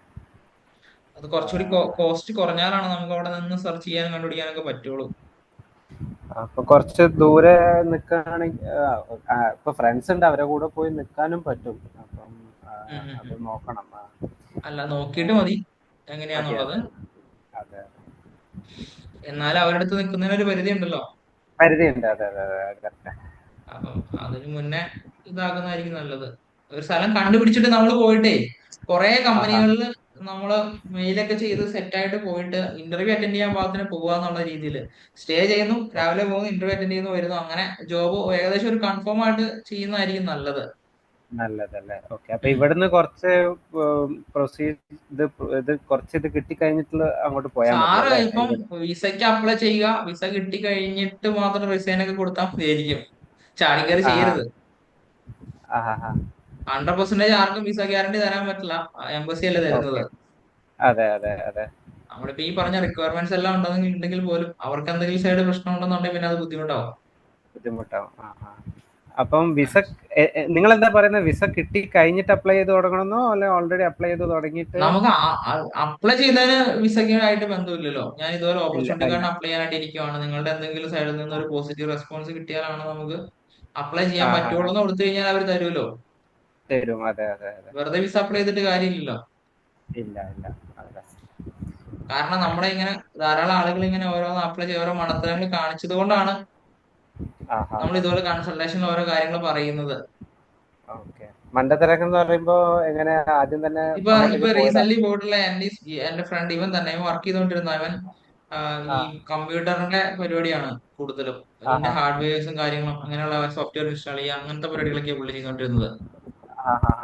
അത് കുറച്ചുകൂടി കോസ്റ്റ് കുറഞ്ഞാലാണ് നമുക്ക് അവിടെ നിന്ന് സെർച്ച് ചെയ്യാനും കണ്ടുപിടിക്കാനൊക്കെ പറ്റുള്ളൂ. അപ്പൊ കുറച്ച് ദൂരെ നിൽക്കുകയാണെങ്കിൽ ഇപ്പൊ ഫ്രണ്ട്സ് ഉണ്ട്, അവരെ കൂടെ പോയി നിൽക്കാനും പറ്റും. അപ്പം ഉം ഉം അത് ഉം. നോക്കണം. അല്ല, നോക്കിയിട്ട് മതി മതി. എങ്ങനെയാന്നുള്ളത്. അതെ അതെ. എന്നാലും അവരുടെ അടുത്ത് നിൽക്കുന്നതിന് ഒരു പരിധി ഉണ്ടല്ലോ. പരിധിയുണ്ട്. അതെ അതെ അതെ കറക്റ്റ്. അപ്പം അതിന് മുന്നേ ഇതാക്കുന്നതായിരിക്കും നല്ലത്. ഒരു സ്ഥലം കണ്ടുപിടിച്ചിട്ട് നമ്മൾ പോയിട്ടേ, കുറെ ആഹാ. കമ്പനികളിൽ നമ്മള് മെയിലൊക്കെ ചെയ്ത് സെറ്റായിട്ട് പോയിട്ട് ഇന്റർവ്യൂ അറ്റൻഡ് ചെയ്യാൻ പാകത്തിന് പോവാന്നുള്ള രീതിയിൽ സ്റ്റേ ചെയ്യുന്നു, രാവിലെ പോകുന്നു, ഇന്റർവ്യൂ അറ്റൻഡ് ചെയ്യുന്നു, വരുന്നു, അങ്ങനെ ജോബ് ഏകദേശം ഒരു കൺഫേം ആയിട്ട് ചെയ്യുന്നതായിരിക്കും നല്ലത്. നല്ലതല്ലേ? ഓക്കെ. അപ്പൊ ഉം. ഇവിടുന്ന് കുറച്ച് പ്രൊസീഡ് ഇത് ഇത് കുറച്ച് ഇത് കിട്ടിക്കഴിഞ്ഞിട്ട് അങ്ങോട്ട് പോയാൽ മതി സാറ് അല്ലേ? ഇപ്പം ഇവിടെ. വിസയ്ക്ക് അപ്ലൈ ചെയ്യുക, വിസ കിട്ടി കഴിഞ്ഞിട്ട് മാത്രം റിസൈൻ ഒക്കെ കൊടുത്താൽ മതിയായിരിക്കും. ചാടിക്കറി ആ ചെയ്യരുത്. ആ ആ. 100% ആർക്കും വിസ ഗ്യാരണ്ടി തരാൻ പറ്റില്ല, എംബസി അല്ലേ തരുന്നത്. ഓക്കെ. അതെ അതെ അതെ. നമ്മളിപ്പോ ഈ പറഞ്ഞ റിക്വയർമെന്റ്സ് എല്ലാം ഉണ്ടെങ്കിൽ പോലും അവർക്ക് എന്തെങ്കിലും സൈഡ് പ്രശ്നം ഉണ്ടെന്നുണ്ടെങ്കിൽ പിന്നെ അത് ബുദ്ധിമുട്ടാവും. ബുദ്ധിമുട്ടാവും. ആ ആ. അപ്പം വിസ നിങ്ങൾ എന്താ പറയുന്നത്, വിസ കിട്ടി കഴിഞ്ഞിട്ട് അപ്ലൈ ചെയ്ത് തുടങ്ങണമെന്നോ അല്ലെ ഓൾറെഡി അപ്ലൈ ചെയ്ത് തുടങ്ങിയിട്ട്? നമുക്ക് അപ്ലൈ ചെയ്തതിന് വിസയ്ക്കായിട്ട് ബന്ധമില്ലല്ലോ. ഞാൻ ഇതുപോലെ ഇല്ല ഓപ്പർച്യൂണിറ്റി ഇല്ല. കാർഡ് അപ്ലൈ ചെയ്യാനായിട്ട് ഇരിക്കുവാണ്. നിങ്ങളുടെ എന്തെങ്കിലും സൈഡിൽ നിന്ന് ഒരു പോസിറ്റീവ് റെസ്പോൺസ് കിട്ടിയാലാണ് നമുക്ക് അപ്ലൈ ആ ചെയ്യാൻ ആ ആ. പറ്റുള്ളൂ എന്ന് കൊടുത്തു കഴിഞ്ഞാൽ അവർ തരുമല്ലോ. തരും. അതെ അതെ അതെ. വെറുതെ വിസ അപ്ലൈ ചെയ്തിട്ട് കാര്യമില്ലല്ലോ. ഇല്ല ഇല്ല. അതെ. കാരണം നമ്മുടെ ഇങ്ങനെ ധാരാളം ആളുകൾ ഇങ്ങനെ ഓരോന്ന് അപ്ലൈ ചെയ്ത് ഓരോ മണത്തരങ്ങൾ കാണിച്ചത് കൊണ്ടാണ് ആ ആ നമ്മൾ ആ. ഇതുപോലെ കൺസൾട്ടേഷനിൽ ഓരോ കാര്യങ്ങൾ പറയുന്നത്. ഓക്കെ. മണ്ടത്തരക്കം എന്ന് പറയുമ്പോ എങ്ങനെ, ആദ്യം തന്നെ ഇപ്പൊ ഇപ്പൊ അങ്ങോട്ടേക്ക് പോയതാ? റീസെന്റ് പോയിട്ടുള്ള എന്റെ ഫ്രണ്ട് ഇവൻ തന്നെ വർക്ക് ചെയ്തുകൊണ്ടിരുന്ന അവൻ ആ ഈ കമ്പ്യൂട്ടറിന്റെ പരിപാടിയാണ് കൂടുതലും. ആ ഇതിന്റെ ആ ഹാർഡ്വെയർസും കാര്യങ്ങളും അങ്ങനെയുള്ള സോഫ്റ്റ്വെയർ ഇൻസ്റ്റാൾ ചെയ്യുക അങ്ങനത്തെ പരിപാടികളൊക്കെ പുള്ളി ചെയ്തുകൊണ്ടിരുന്നത്. ആ ആ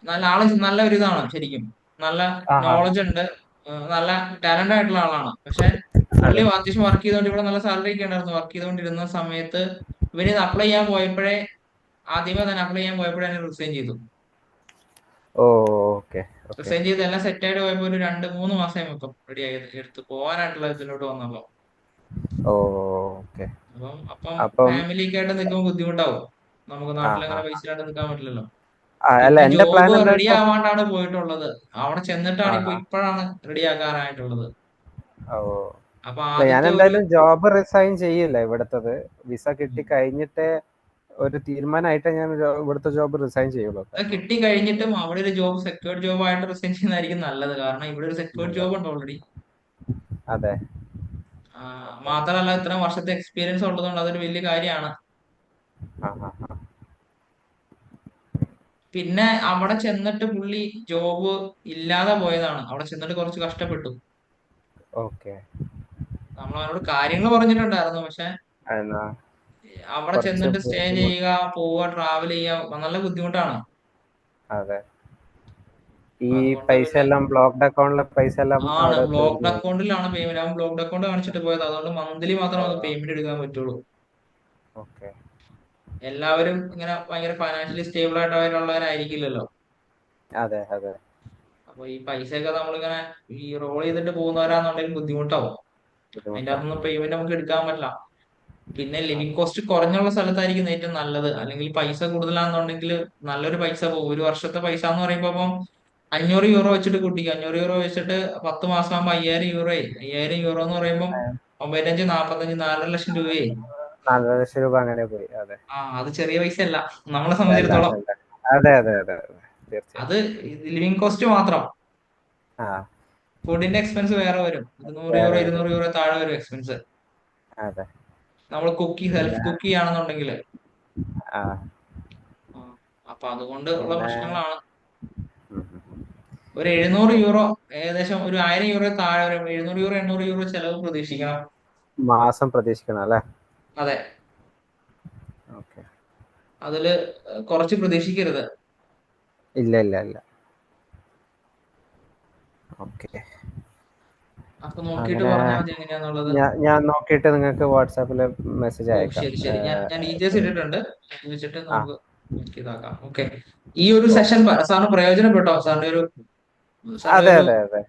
നല്ല ഒരു ഇതാണ് ശരിക്കും. നല്ല ആ ആ. നോളജ് ഉണ്ട്, നല്ല ടാലന്റ് ആയിട്ടുള്ള ആളാണ്. പക്ഷെ പുള്ളി അതെ. അത്യാവശ്യം വർക്ക് ചെയ്തുകൊണ്ട് ഇവിടെ നല്ല സാലറി ഒക്കെ ഉണ്ടായിരുന്നു. വർക്ക് ചെയ്തുകൊണ്ടിരുന്ന സമയത്ത് ഇവന് ഇത് അപ്ലൈ ചെയ്യാൻ പോയപ്പോഴേ ആദ്യമേ തന്നെ അപ്ലൈ ചെയ്യാൻ പോയപ്പോഴേ റിസൈൻ ചെയ്തു. ഓ. Okay okay. റിസൈൻ ചെയ്ത് എല്ലാം സെറ്റ് ആയിട്ട് പോയപ്പോൾ ഒരു 2-3 മാസം വെക്കും റെഡി ആയി എടുത്ത് പോകാനായിട്ടുള്ള ഇതിലോട്ട് വന്നല്ലോ. ഓ. ഓക്കെ. അപ്പം അപ്പം ഫാമിലിയൊക്കെ ആയിട്ട് നിൽക്കുമ്പോൾ ബുദ്ധിമുട്ടാവും. നമുക്ക് ആ നാട്ടിൽ ആ അങ്ങനെ പൈസ ആയിട്ട് നിൽക്കാൻ പറ്റില്ലല്ലോ. ആ. അല്ല, പിന്നെ എന്റെ പ്ലാൻ ജോബ് എന്താ റെഡി ഇപ്പൊ? ആവാണ്ടാണ് പോയിട്ടുള്ളത്. അവിടെ ആ ചെന്നിട്ടാണ് ആ. ഇപ്പോഴാണ് റെഡി ആക്കാനായിട്ടുള്ളത്. ഓ. അപ്പൊ അല്ല, ഞാൻ ആദ്യത്തെ ഒരു എന്തായാലും ജോബ് റിസൈൻ ചെയ്യില്ല ഇവിടത്തത്. വിസ ഉം, കിട്ടി കഴിഞ്ഞിട്ട് ഒരു തീരുമാനമായിട്ടേ ഞാൻ ഇവിടുത്തെ ജോബ് റിസൈൻ ചെയ്യുള്ളൂ. അത് കാരണം കിട്ടി കഴിഞ്ഞിട്ടും അവിടെ ഒരു ജോബ് സെക്യൂർഡ് ജോബ് ആയിട്ട് റിസൈൻ ചെയ്യുന്നതായിരിക്കും നല്ലത്. കാരണം ഇവിടെ ഒരു സെക്യൂർഡ് നല്ലത്. ജോബ് ഉണ്ട് ഓൾറെഡി. അതെ. അപ്പം മാത്രമല്ല ഇത്രയും വർഷത്തെ എക്സ്പീരിയൻസ് ഉള്ളതുകൊണ്ട് അതൊരു വലിയ കാര്യമാണ്. ആ ആ ആ. പിന്നെ അവിടെ ചെന്നിട്ട് പുള്ളി ജോബ് ഇല്ലാതെ പോയതാണ്. അവിടെ ചെന്നിട്ട് കുറച്ച് കഷ്ടപ്പെട്ടു. ഓക്കെ. നമ്മൾ അവനോട് കാര്യങ്ങൾ പറഞ്ഞിട്ടുണ്ടായിരുന്നു. പക്ഷെ എന്നാ അവിടെ കുറച്ച് ചെന്നിട്ട് സ്റ്റേ ബുദ്ധിമുട്ട്. ചെയ്യുക, പോവുക, ട്രാവൽ ചെയ്യുക നല്ല ബുദ്ധിമുട്ടാണ്. അതെ. ഈ അപ്പൊ അതുകൊണ്ട് പൈസ പിന്നെ എല്ലാം ബ്ലോക്ക്ഡ് അക്കൗണ്ടിലെ പൈസ എല്ലാം ആണ് അവിടെ ബ്ലോക്ക്ഡ് തീർന്നു പോകും. അക്കൗണ്ടിലാണ് പേയ്മെന്റ്. അവൻ ബ്ലോക്ക്ഡ് അക്കൗണ്ട് കാണിച്ചിട്ട് പോയത്. അതുകൊണ്ട് മന്ത്ലി മാത്രം നമുക്ക് ഓ. പേയ്മെന്റ് എടുക്കാൻ പറ്റുള്ളൂ. ഓക്കെ. എല്ലാവരും ഇങ്ങനെ ഭയങ്കര ഫൈനാൻഷ്യലി സ്റ്റേബിൾ ആയിട്ടുള്ളവരായിരിക്കില്ലല്ലോ. അതെ അതെ. അപ്പൊ ഈ പൈസയൊക്കെ നമ്മളിങ്ങനെ ഈ റോൾ ചെയ്തിട്ട് പോകുന്നവരാന്നുണ്ടെങ്കിൽ ബുദ്ധിമുട്ടാവും. അതിന്റെ ബുദ്ധിമുട്ടാവും. അകത്തുനിന്ന് പേയ്മെന്റ് നമുക്ക് എടുക്കാൻ പറ്റില്ല. പിന്നെ ലിവിങ് അതെ കോസ്റ്റ് കുറഞ്ഞുള്ള സ്ഥലത്തായിരിക്കും ഏറ്റവും നല്ലത്. അല്ലെങ്കിൽ പൈസ കൂടുതലാണെന്നുണ്ടെങ്കിൽ നല്ലൊരു പൈസ പോകും. ഒരു വർഷത്തെ പൈസ എന്ന് പറയുമ്പോൾ ഇപ്പം 500 യൂറോ വെച്ചിട്ട് കൂട്ടിക്കുക. 500 യൂറോ വെച്ചിട്ട് 10 മാസം ആകുമ്പോൾ 5000 യൂറോയെ. 5000 യൂറോ എന്ന് പറയുമ്പോൾ 95, 45, 4.5 ലക്ഷം രൂപയെ. 4 ലക്ഷം രൂപ അങ്ങനെ പോയി. അതെ. അത് ചെറിയ പൈസ അല്ല നമ്മളെ അല്ല സംബന്ധിച്ചിടത്തോളം. അല്ല. അതെ അതെ അതെ അതെ. അത് തീർച്ചയായിട്ടും. ലിവിങ് കോസ്റ്റ് മാത്രം. ആ. ഫുഡിന്റെ എക്സ്പെൻസ് വേറെ വരും. 100 യൂറോ വേറെ വരും. 200 യൂറോ താഴെ വരും എക്സ്പെൻസ്. അതെ. നമ്മൾ സെൽഫ് പിന്നെ കുക്ക് ചെയ്യുകയാണെന്നുണ്ടെങ്കിൽ. ആ. അപ്പൊ അതുകൊണ്ട് ഉള്ള പിന്നെ പ്രശ്നങ്ങളാണ്. ഉം, ഉം, ഉം. ഒരു 700 ഓ, യൂറോ ഏകദേശം ഒരു 1000 യൂറോ താഴെ വരും. 700 യൂറോ 800 യൂറോ ചെലവ് പ്രതീക്ഷിക്കണം. മാസം പ്രതീക്ഷിക്കണം അല്ലേ? അതെ. ഓക്കെ. അതില് കുറച്ച് പ്രതീക്ഷിക്കരുത്. ഇല്ല ഇല്ല ഇല്ല. ഓക്കെ. അപ്പൊ നോക്കിയിട്ട് അങ്ങനെ പറഞ്ഞാൽ മതി എങ്ങനെയാന്നുള്ളത്. ഞാൻ നോക്കിയിട്ട് നിങ്ങൾക്ക് വാട്സാപ്പിൽ മെസ്സേജ് ഓ അയക്കാം. ശരി ശരി, ഞാൻ ഡീറ്റെയിൽസ് ഇട്ടിട്ടുണ്ട്. അത് വെച്ചിട്ട് ആ. നമുക്ക് ഇതാക്കാം. ഓക്കെ. ഈ ഒരു സെഷൻ ഓക്കെ. സാറിന് പ്രയോജനപ്പെട്ടോ? സാറിന്റെ അതെ ഒരു അതെ അതെ.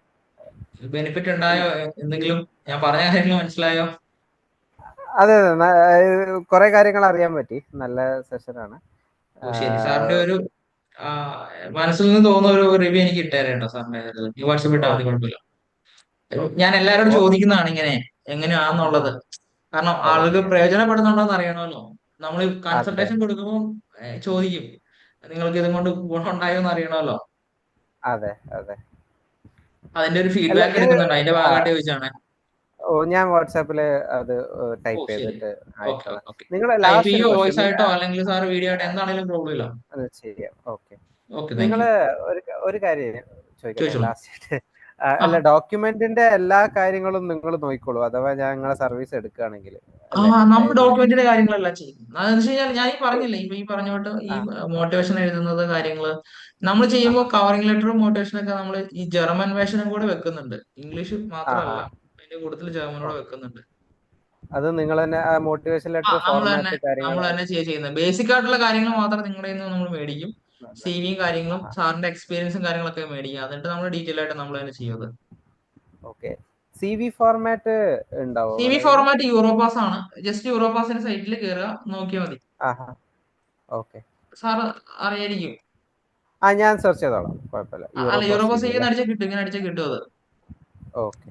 ബെനിഫിറ്റ് ഉണ്ടായോ? എന്തെങ്കിലും ഞാൻ പറഞ്ഞ കാര്യങ്ങൾ മനസ്സിലായോ? അതെ അതെ. കുറെ കാര്യങ്ങൾ അറിയാൻ പറ്റി. നല്ല സെഷനാണ്. ഓ ശരി. സാറിന്റെ ഒരു ആ, മനസ്സിൽ നിന്ന് തോന്നുന്ന ഒരു റിവ്യൂ എനിക്ക് ഇട്ടുതരാം കേട്ടോ സാറിന്റെ. ഈ വാട്സപ്പ് ഇട്ടാൽ മതി, ഓക്കെ കുഴപ്പമില്ല. ഓക്കെ. ഞാൻ എല്ലാവരോടും ചോദിക്കുന്നതാണ് ഇങ്ങനെ എങ്ങനെയാണെന്നുള്ളത്. കാരണം ഓ. ആളുകൾക്ക് പ്രയോജനപ്പെടുന്നുണ്ടോ എന്ന് അറിയണമല്ലോ. നമ്മൾ അതെ കൺസൾട്ടേഷൻ കൊടുക്കുമ്പോൾ ചോദിക്കും നിങ്ങൾക്ക് ഇതും കൊണ്ട് ഗുണം ഉണ്ടായോ എന്ന് അറിയണമല്ലോ. അതെ അതെ. അതിന്റെ ഒരു അല്ല, ഫീഡ്ബാക്ക് എടുക്കുന്നുണ്ട്. അതിന്റെ ആ, ഭാഗമായിട്ട് ചോദിച്ചാണ്. ഓ, ഞാൻ വാട്സാപ്പിൽ അത് ഓ ടൈപ്പ് ശരി. ചെയ്തിട്ട് ഓക്കെ അയച്ചോളാം. ഓക്കെ. നിങ്ങളെ ടൈപ്പ് ലാസ്റ്റ് ഒരു ചെയ്യോ ക്വസ്റ്റ്യൻ. വോയിസ് ആയിട്ടോ അല്ലെങ്കിൽ സാർ വീഡിയോ ആയിട്ടോ എന്താണെങ്കിലും പ്രോബ്ലം ഇല്ല. അത് ചെയ്യാം. ഓക്കെ. ഓക്കെ, താങ്ക് നിങ്ങൾ യു. ഒരു കാര്യം ചോദിക്കട്ടെ ചോദിച്ചോളൂ. ലാസ്റ്റ് ആയിട്ട്? ആ അല്ല, ഡോക്യുമെന്റിന്റെ എല്ലാ കാര്യങ്ങളും നിങ്ങൾ നോക്കിക്കോളൂ അഥവാ ഞാൻ നിങ്ങളെ സർവീസ് എടുക്കുകയാണെങ്കിൽ ആ അല്ലേ? നമ്മൾ അതായത് ഡോക്യുമെന്റിന്റെ കാര്യങ്ങളെല്ലാം ചെയ്യും. അതെന്ന് വെച്ച് കഴിഞ്ഞാൽ ഞാൻ ഈ പറഞ്ഞില്ലേ, ഇപ്പൊ ഈ പറഞ്ഞോട്ട് ഈ ആ മോട്ടിവേഷൻ എഴുതുന്നത് കാര്യങ്ങള് നമ്മൾ ആ ചെയ്യുമ്പോൾ കവറിംഗ് ലെറ്ററും മോട്ടിവേഷനൊക്കെ നമ്മൾ ഈ ജർമ്മൻ വേർഷനും കൂടെ വെക്കുന്നുണ്ട്. ഇംഗ്ലീഷ് ആ മാത്രമല്ല, ആ. അതിന്റെ കൂട്ടത്തിൽ ഓ, ജർമ്മനൂടെ വെക്കുന്നുണ്ട്. അത് നിങ്ങൾ തന്നെ ആ മോട്ടിവേഷൻ ലെറ്റർ നമ്മൾ തന്നെ ഫോർമാറ്റ് കാര്യങ്ങൾ ചെയ്യുന്നത് ബേസിക് ആയിട്ടുള്ള കാര്യങ്ങൾ മാത്രം നിങ്ങളുടെ കയ്യിൽ നിന്ന് നമ്മൾ മേടിക്കും. സിവിയും കാര്യങ്ങളും സാറിന്റെ എക്സ്പീരിയൻസും കാര്യങ്ങളൊക്കെ മേടിക്കുക. എന്നിട്ട് നമ്മൾ ഡീറ്റെയിൽ ആയിട്ട് നമ്മൾ തന്നെ ചെയ്യുന്നത്. ഓക്കെ. CV ഫോർമാറ്റ് ഉണ്ടാവോ സി വി നിങ്ങളുടെ കയ്യില്? ഫോർമാറ്റ് യൂറോപാസ് ആണ്. ജസ്റ്റ് യൂറോപാസിന്റെ സൈറ്റിൽ കയറുക, നോക്കിയാൽ മതി. ആഹാ. ഓക്കെ. സാറ് അറിയായിരിക്കും. ഞാൻ സെർച്ച് ചെയ്തോളാം, കുഴപ്പമില്ല. അല്ല, യൂറോപാസ് യൂറോപാസ് CV അല്ലേ? അടിച്ചാൽ കിട്ടും, ഇങ്ങനെ അടിച്ചാൽ കിട്ടും അത്. ഓക്കെ.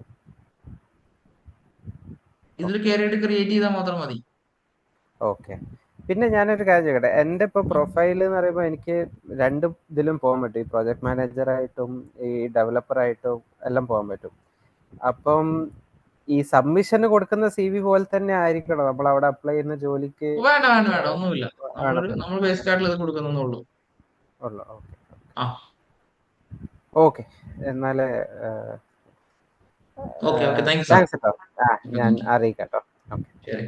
ഇതിൽ ഓക്കെ. കയറിയിട്ട് ക്രിയേറ്റ് ചെയ്താൽ മാത്രം മതി. ഓക്കെ. പിന്നെ ഞാനൊരു കാര്യം ചോദിക്കട്ടെ, എൻ്റെ ഇപ്പോൾ പ്രൊഫൈൽ എന്ന് പറയുമ്പോൾ എനിക്ക് രണ്ട് ഇതിലും പോകാൻ പറ്റും. ഈ പ്രോജക്ട് മാനേജറായിട്ടും ഈ ഡെവലപ്പറായിട്ടും എല്ലാം പോകാൻ പറ്റും. അപ്പം ഈ സബ്മിഷന് കൊടുക്കുന്ന CV പോലെ തന്നെ ആയിരിക്കണം നമ്മൾ അവിടെ അപ്ലൈ ചെയ്യുന്ന ജോലിക്ക്? വേണ്ട വേണ്ട വേണ്ട, ഒന്നുമില്ല. നമ്മൾ ആണെന്നില്ല. ബേസിക് ആയിട്ടുള്ള ഇത് കൊടുക്കുന്നുള്ളൂ. ഉള്ളു. ഓക്കെ. ആ ഓക്കെ. എന്നാല് okay okay, thank you sir. Thanks കേട്ടോ. ഞാൻ അറിയിക്കാം കേട്ടോ. ഓക്കെ. ശരി.